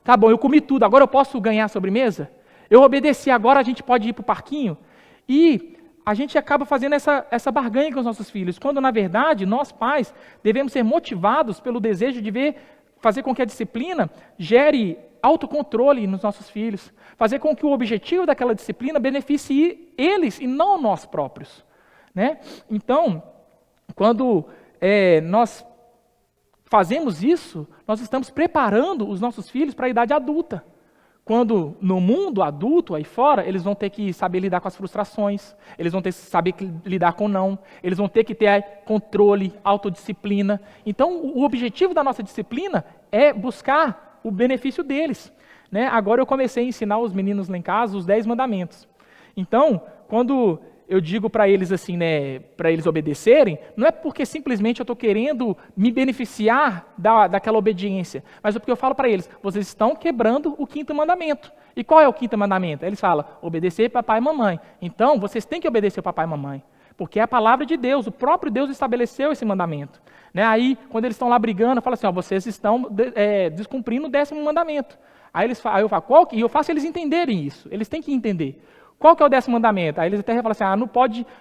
Tá bom, eu comi tudo, agora eu posso ganhar a sobremesa? Eu obedeci, agora a gente pode ir para o parquinho? E a gente acaba fazendo essa barganha com os nossos filhos, quando na verdade nós pais devemos ser motivados pelo desejo de fazer com que a disciplina gere autocontrole nos nossos filhos, fazer com que o objetivo daquela disciplina beneficie eles e não nós próprios. Né? Então, quando nós fazemos isso, nós estamos preparando os nossos filhos para a idade adulta. Quando no mundo adulto, aí fora, eles vão ter que saber lidar com as frustrações, eles vão ter que saber lidar com o não, eles vão ter que ter controle, autodisciplina. Então, o objetivo da nossa disciplina é buscar o benefício deles. né, agora eu comecei a ensinar os meninos lá em casa os 10 mandamentos. Então, quando eu digo para eles assim, né, para eles obedecerem, não é porque simplesmente eu estou querendo me beneficiar daquela obediência, mas é porque eu falo para eles, vocês estão quebrando o 5º mandamento. E qual é o 5º mandamento? Eles falam, obedecer papai e mamãe. Então, vocês têm que obedecer o papai e mamãe, porque é a palavra de Deus, o próprio Deus estabeleceu esse mandamento. Né? Aí, quando eles estão lá brigando, eu falo assim, vocês estão descumprindo o 10º mandamento. Aí eu falo, qual que? E eu faço eles entenderem isso, eles têm que entender. Qual que é o 10º mandamento? Aí eles até falam assim,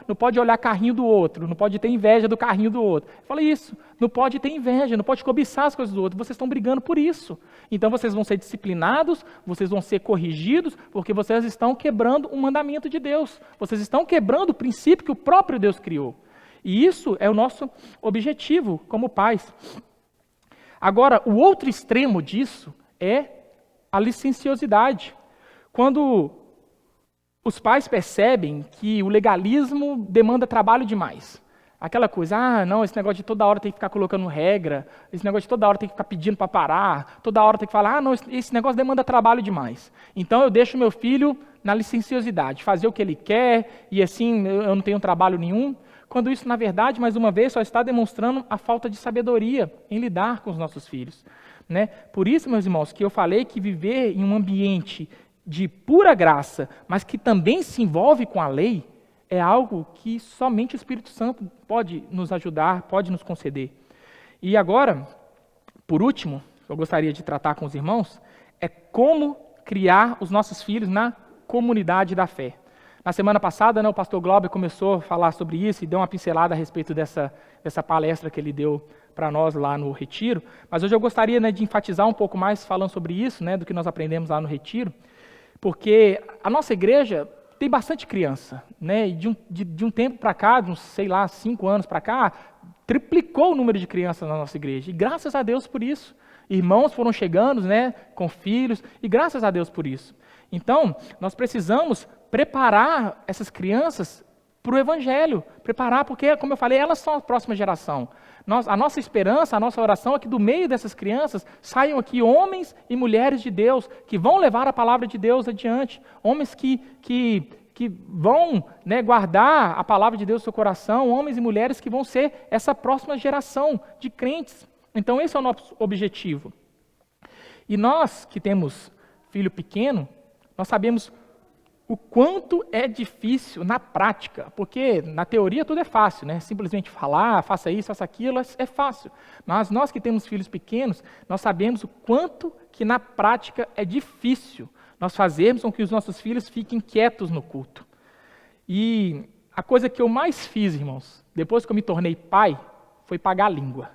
não pode olhar carrinho do outro, não pode ter inveja do carrinho do outro. Eu falo isso, não pode ter inveja, não pode cobiçar as coisas do outro, vocês estão brigando por isso. Então vocês vão ser disciplinados, vocês vão ser corrigidos, porque vocês estão quebrando um mandamento de Deus. Vocês estão quebrando o princípio que o próprio Deus criou. E isso é o nosso objetivo como pais. Agora, o outro extremo disso é a licenciosidade. Quando os pais percebem que o legalismo demanda trabalho demais. Aquela coisa, não, esse negócio de toda hora tem que ficar colocando regra, esse negócio de toda hora tem que ficar pedindo para parar, toda hora tem que falar, não, esse negócio demanda trabalho demais. Então eu deixo meu filho na licenciosidade, fazer o que ele quer, e assim eu não tenho trabalho nenhum. Quando isso, na verdade, mais uma vez, só está demonstrando a falta de sabedoria em lidar com os nossos filhos. Né? Por isso, meus irmãos, que eu falei que viver em um ambiente de pura graça, mas que também se envolve com a lei, é algo que somente o Espírito Santo pode nos ajudar, pode nos conceder. E agora, por último, eu gostaria de tratar com os irmãos, é como criar os nossos filhos na comunidade da fé. Na semana passada, né, o pastor Glauber começou a falar sobre isso e deu uma pincelada a respeito dessa palestra que ele deu para nós lá no Retiro, mas hoje eu gostaria, né, de enfatizar um pouco mais falando sobre isso, né, do que nós aprendemos lá no Retiro, porque a nossa igreja tem bastante criança, né? E de um tempo para cá, de uns, 5 anos para cá, triplicou o número de crianças na nossa igreja. E graças a Deus por isso. Irmãos foram chegando, né, com filhos, e graças a Deus por isso. Então, nós precisamos preparar essas crianças para o Evangelho. Preparar, porque, como eu falei, elas são a próxima geração. A nossa esperança, a nossa oração é que do meio dessas crianças saiam aqui homens e mulheres de Deus que vão levar a palavra de Deus adiante. Homens que vão, né, guardar a palavra de Deus no seu coração. Homens e mulheres que vão ser essa próxima geração de crentes. Então esse é o nosso objetivo. E nós que temos filho pequeno, nós sabemos o quanto é difícil na prática, porque na teoria tudo é fácil, né? Simplesmente falar, faça isso, faça aquilo, é fácil. Mas nós que temos filhos pequenos, nós sabemos o quanto que na prática é difícil nós fazermos com que os nossos filhos fiquem quietos no culto. E a coisa que eu mais fiz, irmãos, depois que eu me tornei pai, foi pagar a língua.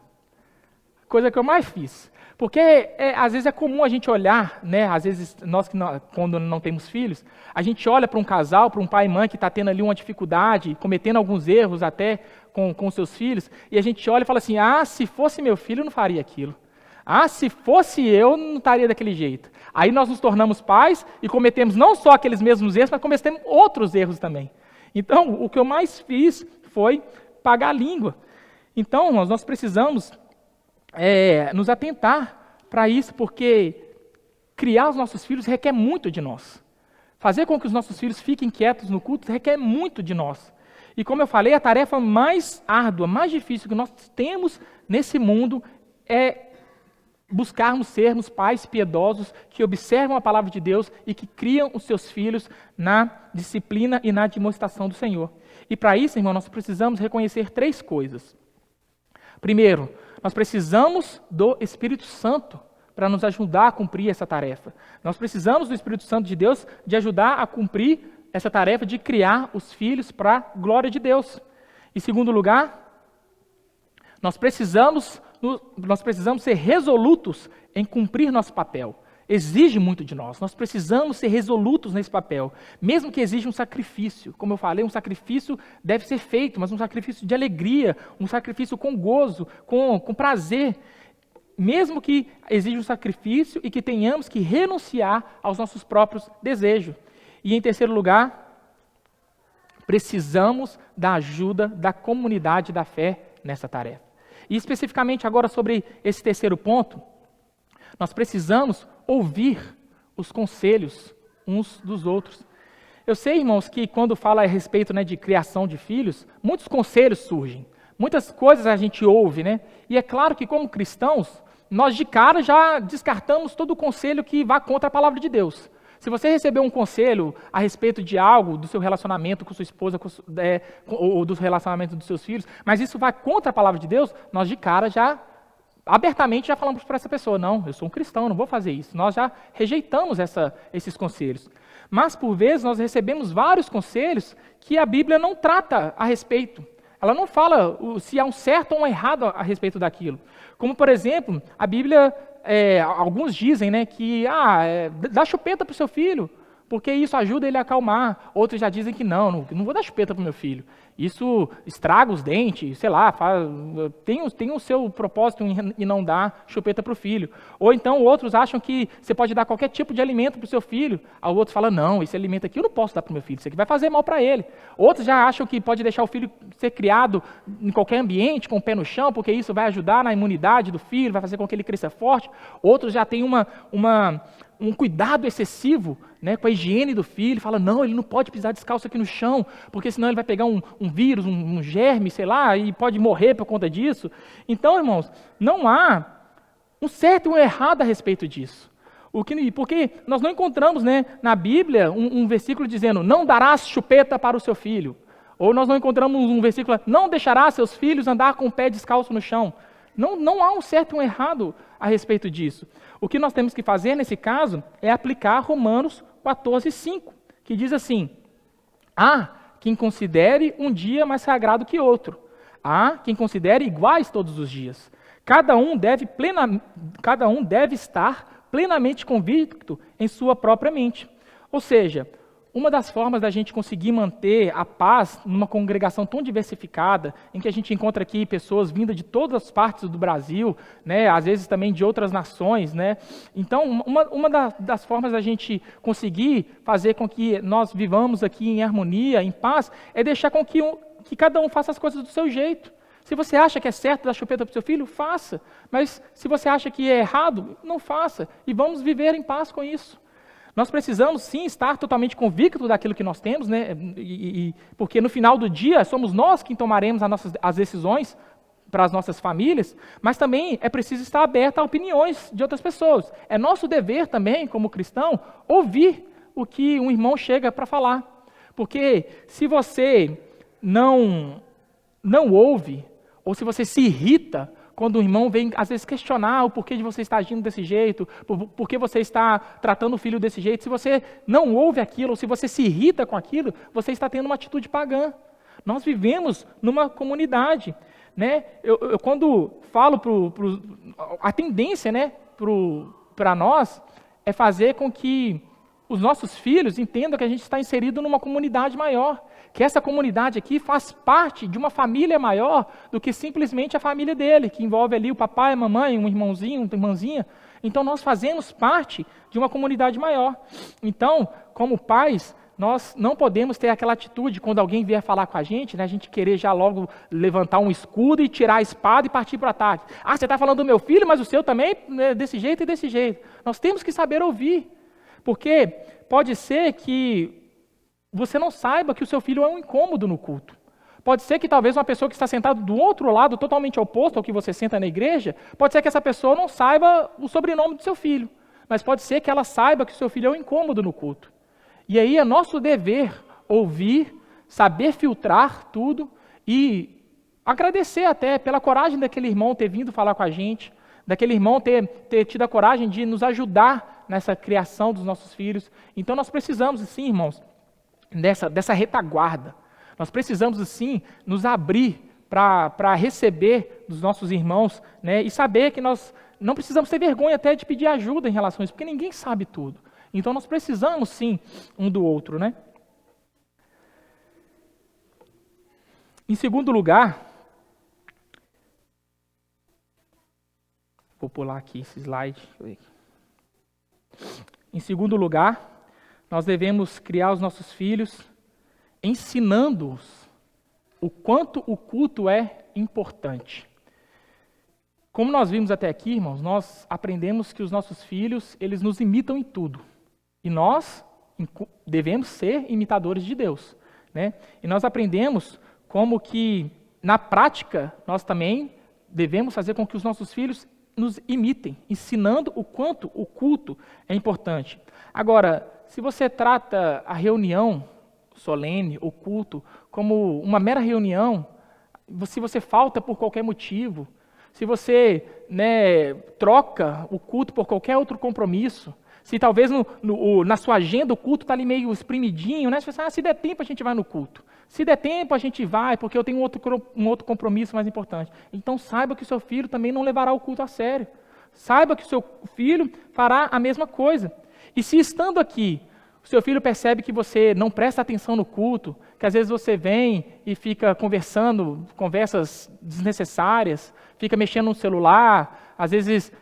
A coisa que eu mais fiz. Porque às vezes é comum a gente olhar, né? Às vezes nós quando não temos filhos, a gente olha para um casal, para um pai e mãe que está tendo ali uma dificuldade, cometendo alguns erros até com seus filhos, e a gente olha e fala assim, se fosse meu filho eu não faria aquilo. Se fosse eu não estaria daquele jeito. Aí nós nos tornamos pais e cometemos não só aqueles mesmos erros, mas cometemos outros erros também. Então o que eu mais fiz foi pagar a língua. Então nós precisamos nos atentar para isso, porque criar os nossos filhos requer muito de nós. Fazer com que os nossos filhos fiquem quietos no culto requer muito de nós. E como eu falei, a tarefa mais árdua, mais difícil que nós temos nesse mundo é buscarmos sermos pais piedosos que observam a palavra de Deus e que criam os seus filhos na disciplina e na demonstração do Senhor. E para isso, irmão, nós precisamos reconhecer 3 coisas. Primeiro, nós precisamos do Espírito Santo para nos ajudar a cumprir essa tarefa. Nós precisamos do Espírito Santo de Deus de ajudar a cumprir essa tarefa de criar os filhos para a glória de Deus. Em segundo lugar, nós precisamos ser resolutos em cumprir nosso papel. Exige muito de nós. Nós precisamos ser resolutos nesse papel, mesmo que exija um sacrifício. Como eu falei, um sacrifício deve ser feito, mas um sacrifício de alegria, um sacrifício com gozo, com prazer. Mesmo que exija um sacrifício e que tenhamos que renunciar aos nossos próprios desejos. E em terceiro lugar, precisamos da ajuda da comunidade da fé nessa tarefa. E especificamente agora sobre esse terceiro ponto, nós precisamos ouvir os conselhos uns dos outros. Eu sei, irmãos, que quando fala a respeito, né, de criação de filhos, muitos conselhos surgem, muitas coisas a gente ouve, né? E é claro que como cristãos, nós de cara já descartamos todo o conselho que vá contra a palavra de Deus. Se você receber um conselho a respeito de algo, do seu relacionamento com sua esposa, ou do relacionamento dos seus filhos, mas isso vai contra a palavra de Deus, nós de cara já, abertamente já falamos para essa pessoa, não, eu sou um cristão, não vou fazer isso. Nós já rejeitamos esses conselhos. Mas, por vezes, nós recebemos vários conselhos que a Bíblia não trata a respeito. Ela não fala se há um certo ou um errado a respeito daquilo. Como, por exemplo, a Bíblia, alguns dizem, né, que dá chupeta para o seu filho, porque isso ajuda ele a acalmar. Outros já dizem que não vou dar chupeta para o meu filho. Isso estraga os dentes, sei lá, tem o seu propósito em não dar chupeta para o filho. Ou então outros acham que você pode dar qualquer tipo de alimento para o seu filho. Aí o outro fala, não, esse alimento aqui eu não posso dar para o meu filho, isso aqui vai fazer mal para ele. Outros já acham que pode deixar o filho ser criado em qualquer ambiente, com o pé no chão, porque isso vai ajudar na imunidade do filho, vai fazer com que ele cresça forte. Outros já têm um cuidado excessivo, né, com a higiene do filho, fala, não, ele não pode pisar descalço aqui no chão, porque senão ele vai pegar um vírus, um germe, sei lá, e pode morrer por conta disso. Então, irmãos, não há um certo e um errado a respeito disso. Porque nós não encontramos, né, na Bíblia um versículo dizendo, não darás chupeta para o seu filho. Ou nós não encontramos um versículo, não deixarás seus filhos andar com o pé descalço no chão. Não há um certo e um errado a respeito disso. O que nós temos que fazer nesse caso é aplicar Romanos 14:5, que diz assim, há quem considere um dia mais sagrado que outro. Há quem considere iguais todos os dias. Cada um deve estar plenamente convicto em sua própria mente. Ou seja, uma das formas da gente conseguir manter a paz numa congregação tão diversificada, em que a gente encontra aqui pessoas vindas de todas as partes do Brasil, né, às vezes também de outras nações, né? Então, uma das formas da gente conseguir fazer com que nós vivamos aqui em harmonia, em paz, é deixar com que cada um faça as coisas do seu jeito. Se você acha que é certo dar chupeta para o seu filho, faça. Mas se você acha que é errado, não faça. E vamos viver em paz com isso. Nós precisamos, sim, estar totalmente convictos daquilo que nós temos, né? Porque no final do dia somos nós quem tomaremos as decisões para as nossas famílias, mas também é preciso estar aberto a opiniões de outras pessoas. É nosso dever também, como cristão, ouvir o que um irmão chega para falar. Porque se você não ouve, ou se você se irrita, quando o irmão vem, às vezes, questionar o porquê de você estar agindo desse jeito, por que você está tratando o filho desse jeito, se você não ouve aquilo, ou se você se irrita com aquilo, você está tendo uma atitude pagã. Nós vivemos numa comunidade, né? Eu quando falo a tendência, né, para nós é fazer com que os nossos filhos entendam que a gente está inserido numa comunidade maior, que essa comunidade aqui faz parte de uma família maior do que simplesmente a família dele, que envolve ali o papai, a mamãe, um irmãozinho, uma irmãzinha. Então nós fazemos parte de uma comunidade maior. Então, como pais, nós não podemos ter aquela atitude, quando alguém vier falar com a gente, né, a gente querer já logo levantar um escudo e tirar a espada e partir para o ataque. Você está falando do meu filho, mas o seu também é desse jeito e desse jeito. Nós temos que saber ouvir, porque pode ser que você não saiba que o seu filho é um incômodo no culto. Pode ser que talvez uma pessoa que está sentada do outro lado, totalmente oposto ao que você senta na igreja, pode ser que essa pessoa não saiba o sobrenome do seu filho, mas pode ser que ela saiba que o seu filho é um incômodo no culto. E aí é nosso dever ouvir, saber filtrar tudo e agradecer até pela coragem daquele irmão ter vindo falar com a gente, daquele irmão ter tido a coragem de nos ajudar nessa criação dos nossos filhos. Então nós precisamos, sim, irmãos, dessa retaguarda. Nós precisamos, assim, nos abrir para receber dos nossos irmãos, né, e saber que nós não precisamos ter vergonha até de pedir ajuda em relação a isso, porque ninguém sabe tudo. Então nós precisamos, sim, um do outro, né? Em segundo lugar, vou pular aqui esse slide. Em segundo lugar, nós devemos criar os nossos filhos ensinando-os o quanto o culto é importante. Como nós vimos até aqui, irmãos, nós aprendemos que os nossos filhos, eles nos imitam em tudo. E nós devemos ser imitadores de Deus, né? E nós aprendemos como que, na prática, nós também devemos fazer com que os nossos filhos nos imitem, ensinando o quanto o culto é importante. Agora, se você trata a reunião solene, o culto, como uma mera reunião, se você falta por qualquer motivo, se você, né, troca o culto por qualquer outro compromisso, se talvez na sua agenda o culto está ali meio espremidinho, né? Você fala, se der tempo a gente vai no culto. Se der tempo a gente vai, porque eu tenho um outro compromisso mais importante. Então saiba que o seu filho também não levará o culto a sério. Saiba que o seu filho fará a mesma coisa. E se estando aqui, o seu filho percebe que você não presta atenção no culto, que às vezes você vem e fica conversando, conversas desnecessárias, fica mexendo no celular, às vezes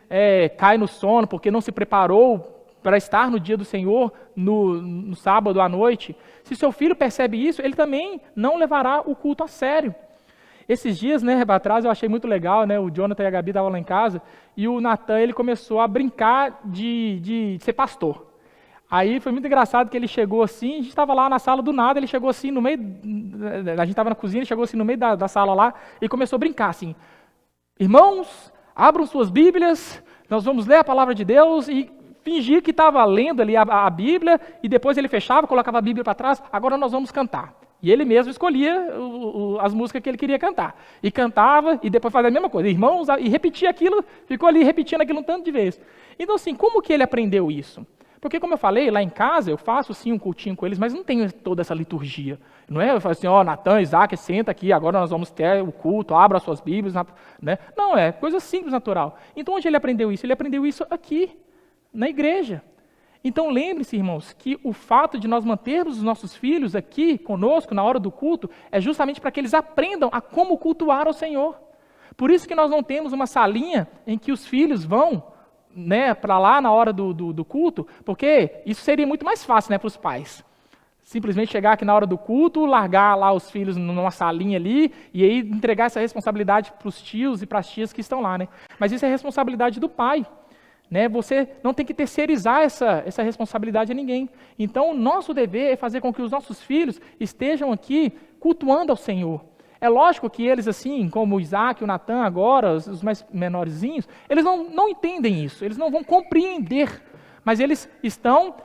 cai no sono porque não se preparou para estar no dia do Senhor, no sábado à noite. Se seu filho percebe isso, ele também não levará o culto a sério. Esses dias, né, atrás, eu achei muito legal, né, o Jonathan e a Gabi estavam lá em casa, e o Natan, ele começou a brincar de ser pastor. Aí foi muito engraçado que ele chegou assim, a gente estava lá na sala do nada, ele chegou assim no meio, a gente estava na cozinha, ele chegou assim no meio da sala lá, e começou a brincar assim, irmãos, abram suas Bíblias, nós vamos ler a palavra de Deus, e fingia que estava lendo ali a Bíblia, e depois ele fechava, colocava a Bíblia para trás, agora nós vamos cantar. E ele mesmo escolhia as músicas que ele queria cantar. E cantava, e depois fazia a mesma coisa. Irmãos, e repetia aquilo, ficou ali repetindo aquilo um tanto de vezes. Então assim, como que ele aprendeu isso? Porque como eu falei, lá em casa eu faço sim um cultinho com eles, mas não tenho toda essa liturgia. Não é eu falo assim, Natan, Isaac, senta aqui, agora nós vamos ter o culto, abra as suas Bíblias. Né? Não, é coisa simples, natural. Então onde ele aprendeu isso? Ele aprendeu isso aqui, na igreja. Então lembre-se, irmãos, que o fato de nós mantermos os nossos filhos aqui conosco na hora do culto é justamente para que eles aprendam a como cultuar ao Senhor. Por isso que nós não temos uma salinha em que os filhos vão, né, para lá na hora do culto, porque isso seria muito mais fácil, né, para os pais. Simplesmente chegar aqui na hora do culto, largar lá os filhos numa salinha ali e aí entregar essa responsabilidade para os tios e para as tias que estão lá, né? Mas isso é responsabilidade do pai. Né? Você não tem que terceirizar essa responsabilidade a ninguém. Então, o nosso dever é fazer com que os nossos filhos estejam aqui cultuando ao Senhor. É lógico que eles, assim, como o Isaac e o Natan agora, os mais menorzinhos, eles não entendem isso, eles não vão compreender, mas eles estão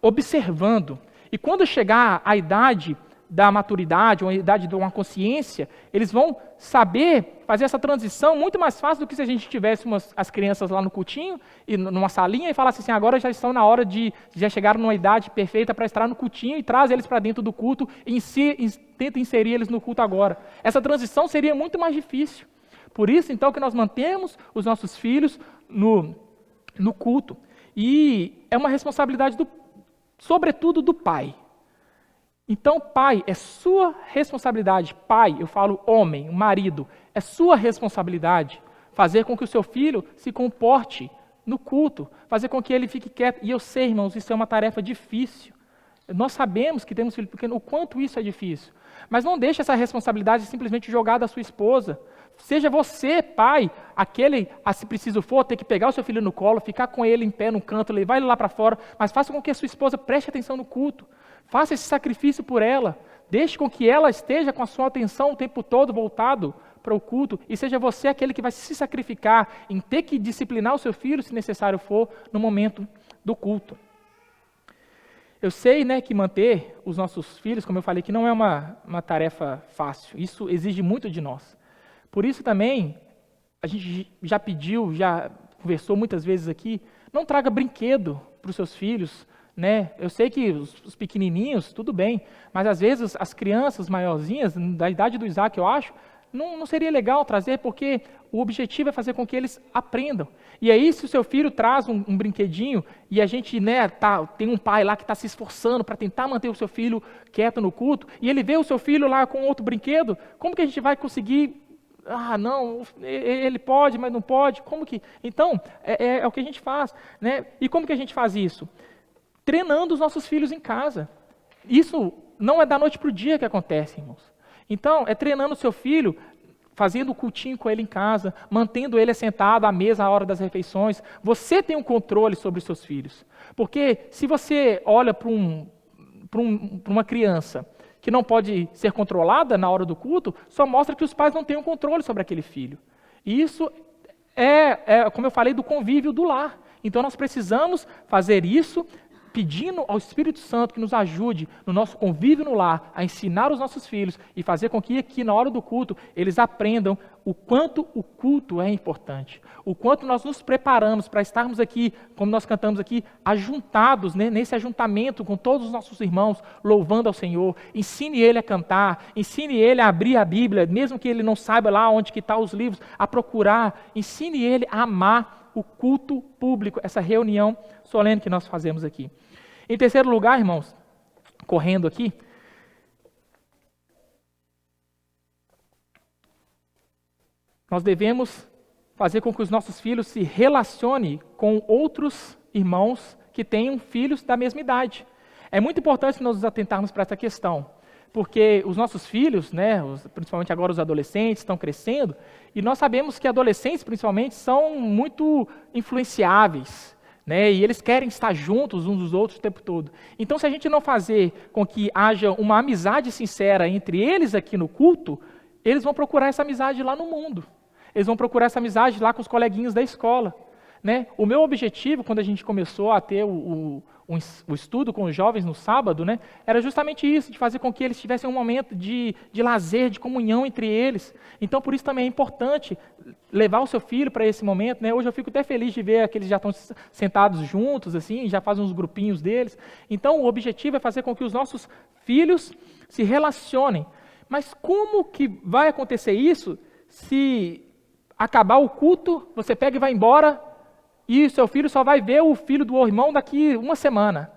observando. E quando chegar a idade da maturidade, ou a idade de uma consciência, eles vão saber fazer essa transição muito mais fácil do que se a gente tivesse as crianças lá no cultinho, e numa salinha, e falasse assim, agora já estão na hora já chegaram numa idade perfeita para estar no cultinho, e traz eles para dentro do culto, e tenta inserir eles no culto agora. Essa transição seria muito mais difícil. Por isso, então, que nós mantemos os nossos filhos no culto. E é uma responsabilidade, sobretudo, do pai. Então, pai, é sua responsabilidade, pai, eu falo homem, marido, é sua responsabilidade fazer com que o seu filho se comporte no culto, fazer com que ele fique quieto. E eu sei, irmãos, isso é uma tarefa difícil. Nós sabemos que temos filhos pequenos, o quanto isso é difícil. Mas não deixe essa responsabilidade simplesmente jogada à sua esposa. Seja você, pai, aquele, se preciso for, ter que pegar o seu filho no colo, ficar com ele em pé no canto, levar ele lá para fora, mas faça com que a sua esposa preste atenção no culto. Faça esse sacrifício por ela. Deixe com que ela esteja com a sua atenção o tempo todo voltado para o culto e seja você aquele que vai se sacrificar em ter que disciplinar o seu filho, se necessário for, no momento do culto. Eu sei, né, que manter os nossos filhos, como eu falei, que não é uma tarefa fácil. Isso exige muito de nós. Por isso também, a gente já pediu, já conversou muitas vezes aqui, não traga brinquedo para os seus filhos, né? Eu sei que os pequenininhos, tudo bem, mas às vezes as crianças maiorzinhas, da idade do Isaac, eu acho, não seria legal trazer, porque o objetivo é fazer com que eles aprendam. E aí, se o seu filho traz um brinquedinho, e a gente, né, tem um pai lá que está se esforçando para tentar manter o seu filho quieto no culto, e ele vê o seu filho lá com outro brinquedo, como que a gente vai conseguir... não, ele pode, mas não pode, como que... Então, é o que a gente faz, né? E como que a gente faz isso? Treinando os nossos filhos em casa. Isso não é da noite para o dia que acontece, irmãos. Então, é treinando o seu filho fazendo o cultinho com ele em casa, mantendo ele sentado à mesa à hora das refeições. Você tem um controle sobre os seus filhos. Porque se você olha para uma criança que não pode ser controlada na hora do culto, só mostra que os pais não têm um controle sobre aquele filho. E isso como eu falei, do convívio do lar. Então nós precisamos fazer isso pedindo ao Espírito Santo que nos ajude no nosso convívio no lar, a ensinar os nossos filhos e fazer com que aqui na hora do culto eles aprendam o quanto o culto é importante, o quanto nós nos preparamos para estarmos aqui, como nós cantamos aqui, ajuntados, né, nesse ajuntamento com todos os nossos irmãos, louvando ao Senhor. Ensine ele a cantar, ensine ele a abrir a Bíblia, mesmo que ele não saiba lá onde que estão os livros, a procurar, ensine ele a amar o culto público, essa reunião solene que nós fazemos aqui. Em terceiro lugar, irmãos, correndo aqui, nós devemos fazer com que os nossos filhos se relacionem com outros irmãos que tenham filhos da mesma idade. É muito importante nós nos atentarmos para essa questão, porque os nossos filhos, né, principalmente agora os adolescentes, estão crescendo, e nós sabemos que adolescentes, principalmente, são muito influenciáveis, né, e eles querem estar juntos uns dos outros o tempo todo. Então, se a gente não fazer com que haja uma amizade sincera entre eles aqui no culto, eles vão procurar essa amizade lá no mundo. Eles vão procurar essa amizade lá com os coleguinhas da escola. Né? O meu objetivo, quando a gente começou a ter o estudo com os jovens no sábado, né, era justamente isso, de fazer com que eles tivessem um momento de lazer, de comunhão entre eles. Então, por isso também é importante levar o seu filho para esse momento. Né? Hoje eu fico até feliz de ver que eles já estão sentados juntos, assim, já fazem uns grupinhos deles. Então, o objetivo é fazer com que os nossos filhos se relacionem. Mas como que vai acontecer isso se acabar o culto, você pega e vai embora, e seu filho só vai ver o filho do irmão daqui uma semana?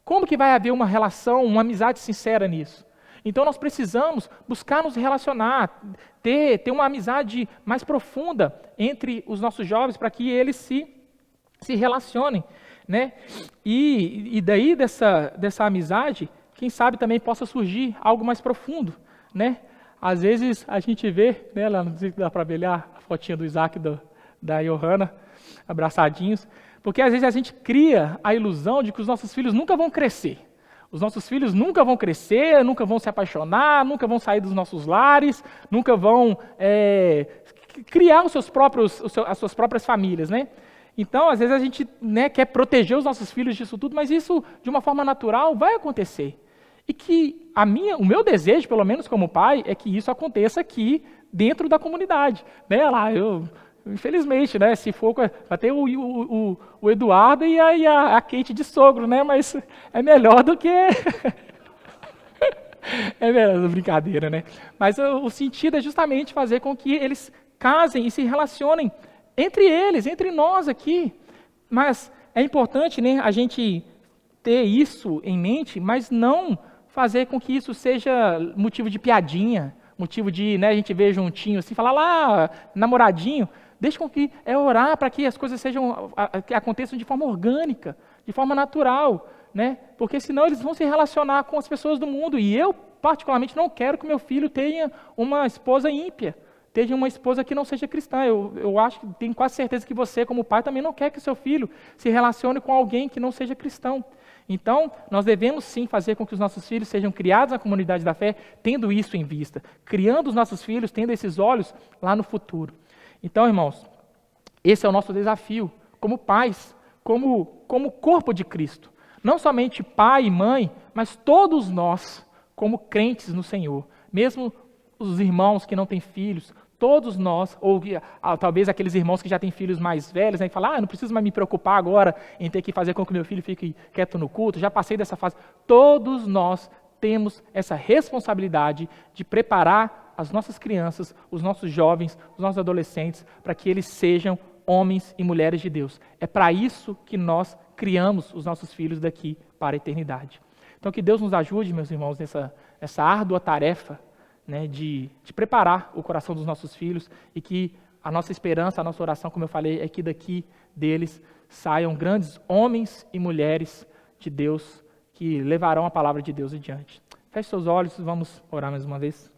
Como que vai haver uma relação, uma amizade sincera nisso? Então nós precisamos buscar nos relacionar, ter uma amizade mais profunda entre os nossos jovens para que eles se relacionem. Né? E daí dessa amizade, quem sabe também possa surgir algo mais profundo. Né? Às vezes a gente vê, né, lá não sei se dá para ver a fotinha do Isaac e da Johanna, abraçadinhos, porque às vezes a gente cria a ilusão de que os nossos filhos nunca vão crescer. Os nossos filhos nunca vão crescer, nunca vão se apaixonar, nunca vão sair dos nossos lares, nunca vão criar as suas próprias famílias. Né? Então, às vezes a gente, né, quer proteger os nossos filhos disso tudo, mas isso, de uma forma natural, vai acontecer. E que o meu desejo, pelo menos como pai, é que isso aconteça aqui dentro da comunidade. Né? Infelizmente, né, se for, vai ter o Eduardo e a Kate de sogro, né, mas é melhor do que... é melhor, brincadeira, né? Mas o sentido é justamente fazer com que eles casem e se relacionem entre eles, entre nós aqui. Mas é importante, né, a gente ter isso em mente, mas não fazer com que isso seja motivo de piadinha, motivo de, né, a gente ver juntinho assim, falar lá, namoradinho. Deixa com que orar para que as coisas que aconteçam de forma orgânica, de forma natural, né? Porque senão eles vão se relacionar com as pessoas do mundo. E eu, particularmente, não quero que meu filho tenha uma esposa ímpia, tenha uma esposa que não seja cristã. Eu acho que tenho quase certeza que você, como pai, também não quer que seu filho se relacione com alguém que não seja cristão. Então, nós devemos sim fazer com que os nossos filhos sejam criados na comunidade da fé, tendo isso em vista, criando os nossos filhos, tendo esses olhos lá no futuro. Então, irmãos, esse é o nosso desafio, como pais, como corpo de Cristo. Não somente pai e mãe, mas todos nós, como crentes no Senhor. Mesmo os irmãos que não têm filhos, todos nós, ou talvez aqueles irmãos que já têm filhos mais velhos, né, e falam, não preciso mais me preocupar agora em ter que fazer com que meu filho fique quieto no culto, já passei dessa fase. Todos nós temos essa responsabilidade de preparar as nossas crianças, os nossos jovens, os nossos adolescentes, para que eles sejam homens e mulheres de Deus. É para isso que nós criamos os nossos filhos daqui para a eternidade. Então, que Deus nos ajude, meus irmãos, nessa árdua tarefa, né, de preparar o coração dos nossos filhos e que a nossa esperança, a nossa oração, como eu falei, é que daqui deles saiam grandes homens e mulheres de Deus que levarão a palavra de Deus adiante. Feche seus olhos, vamos orar mais uma vez.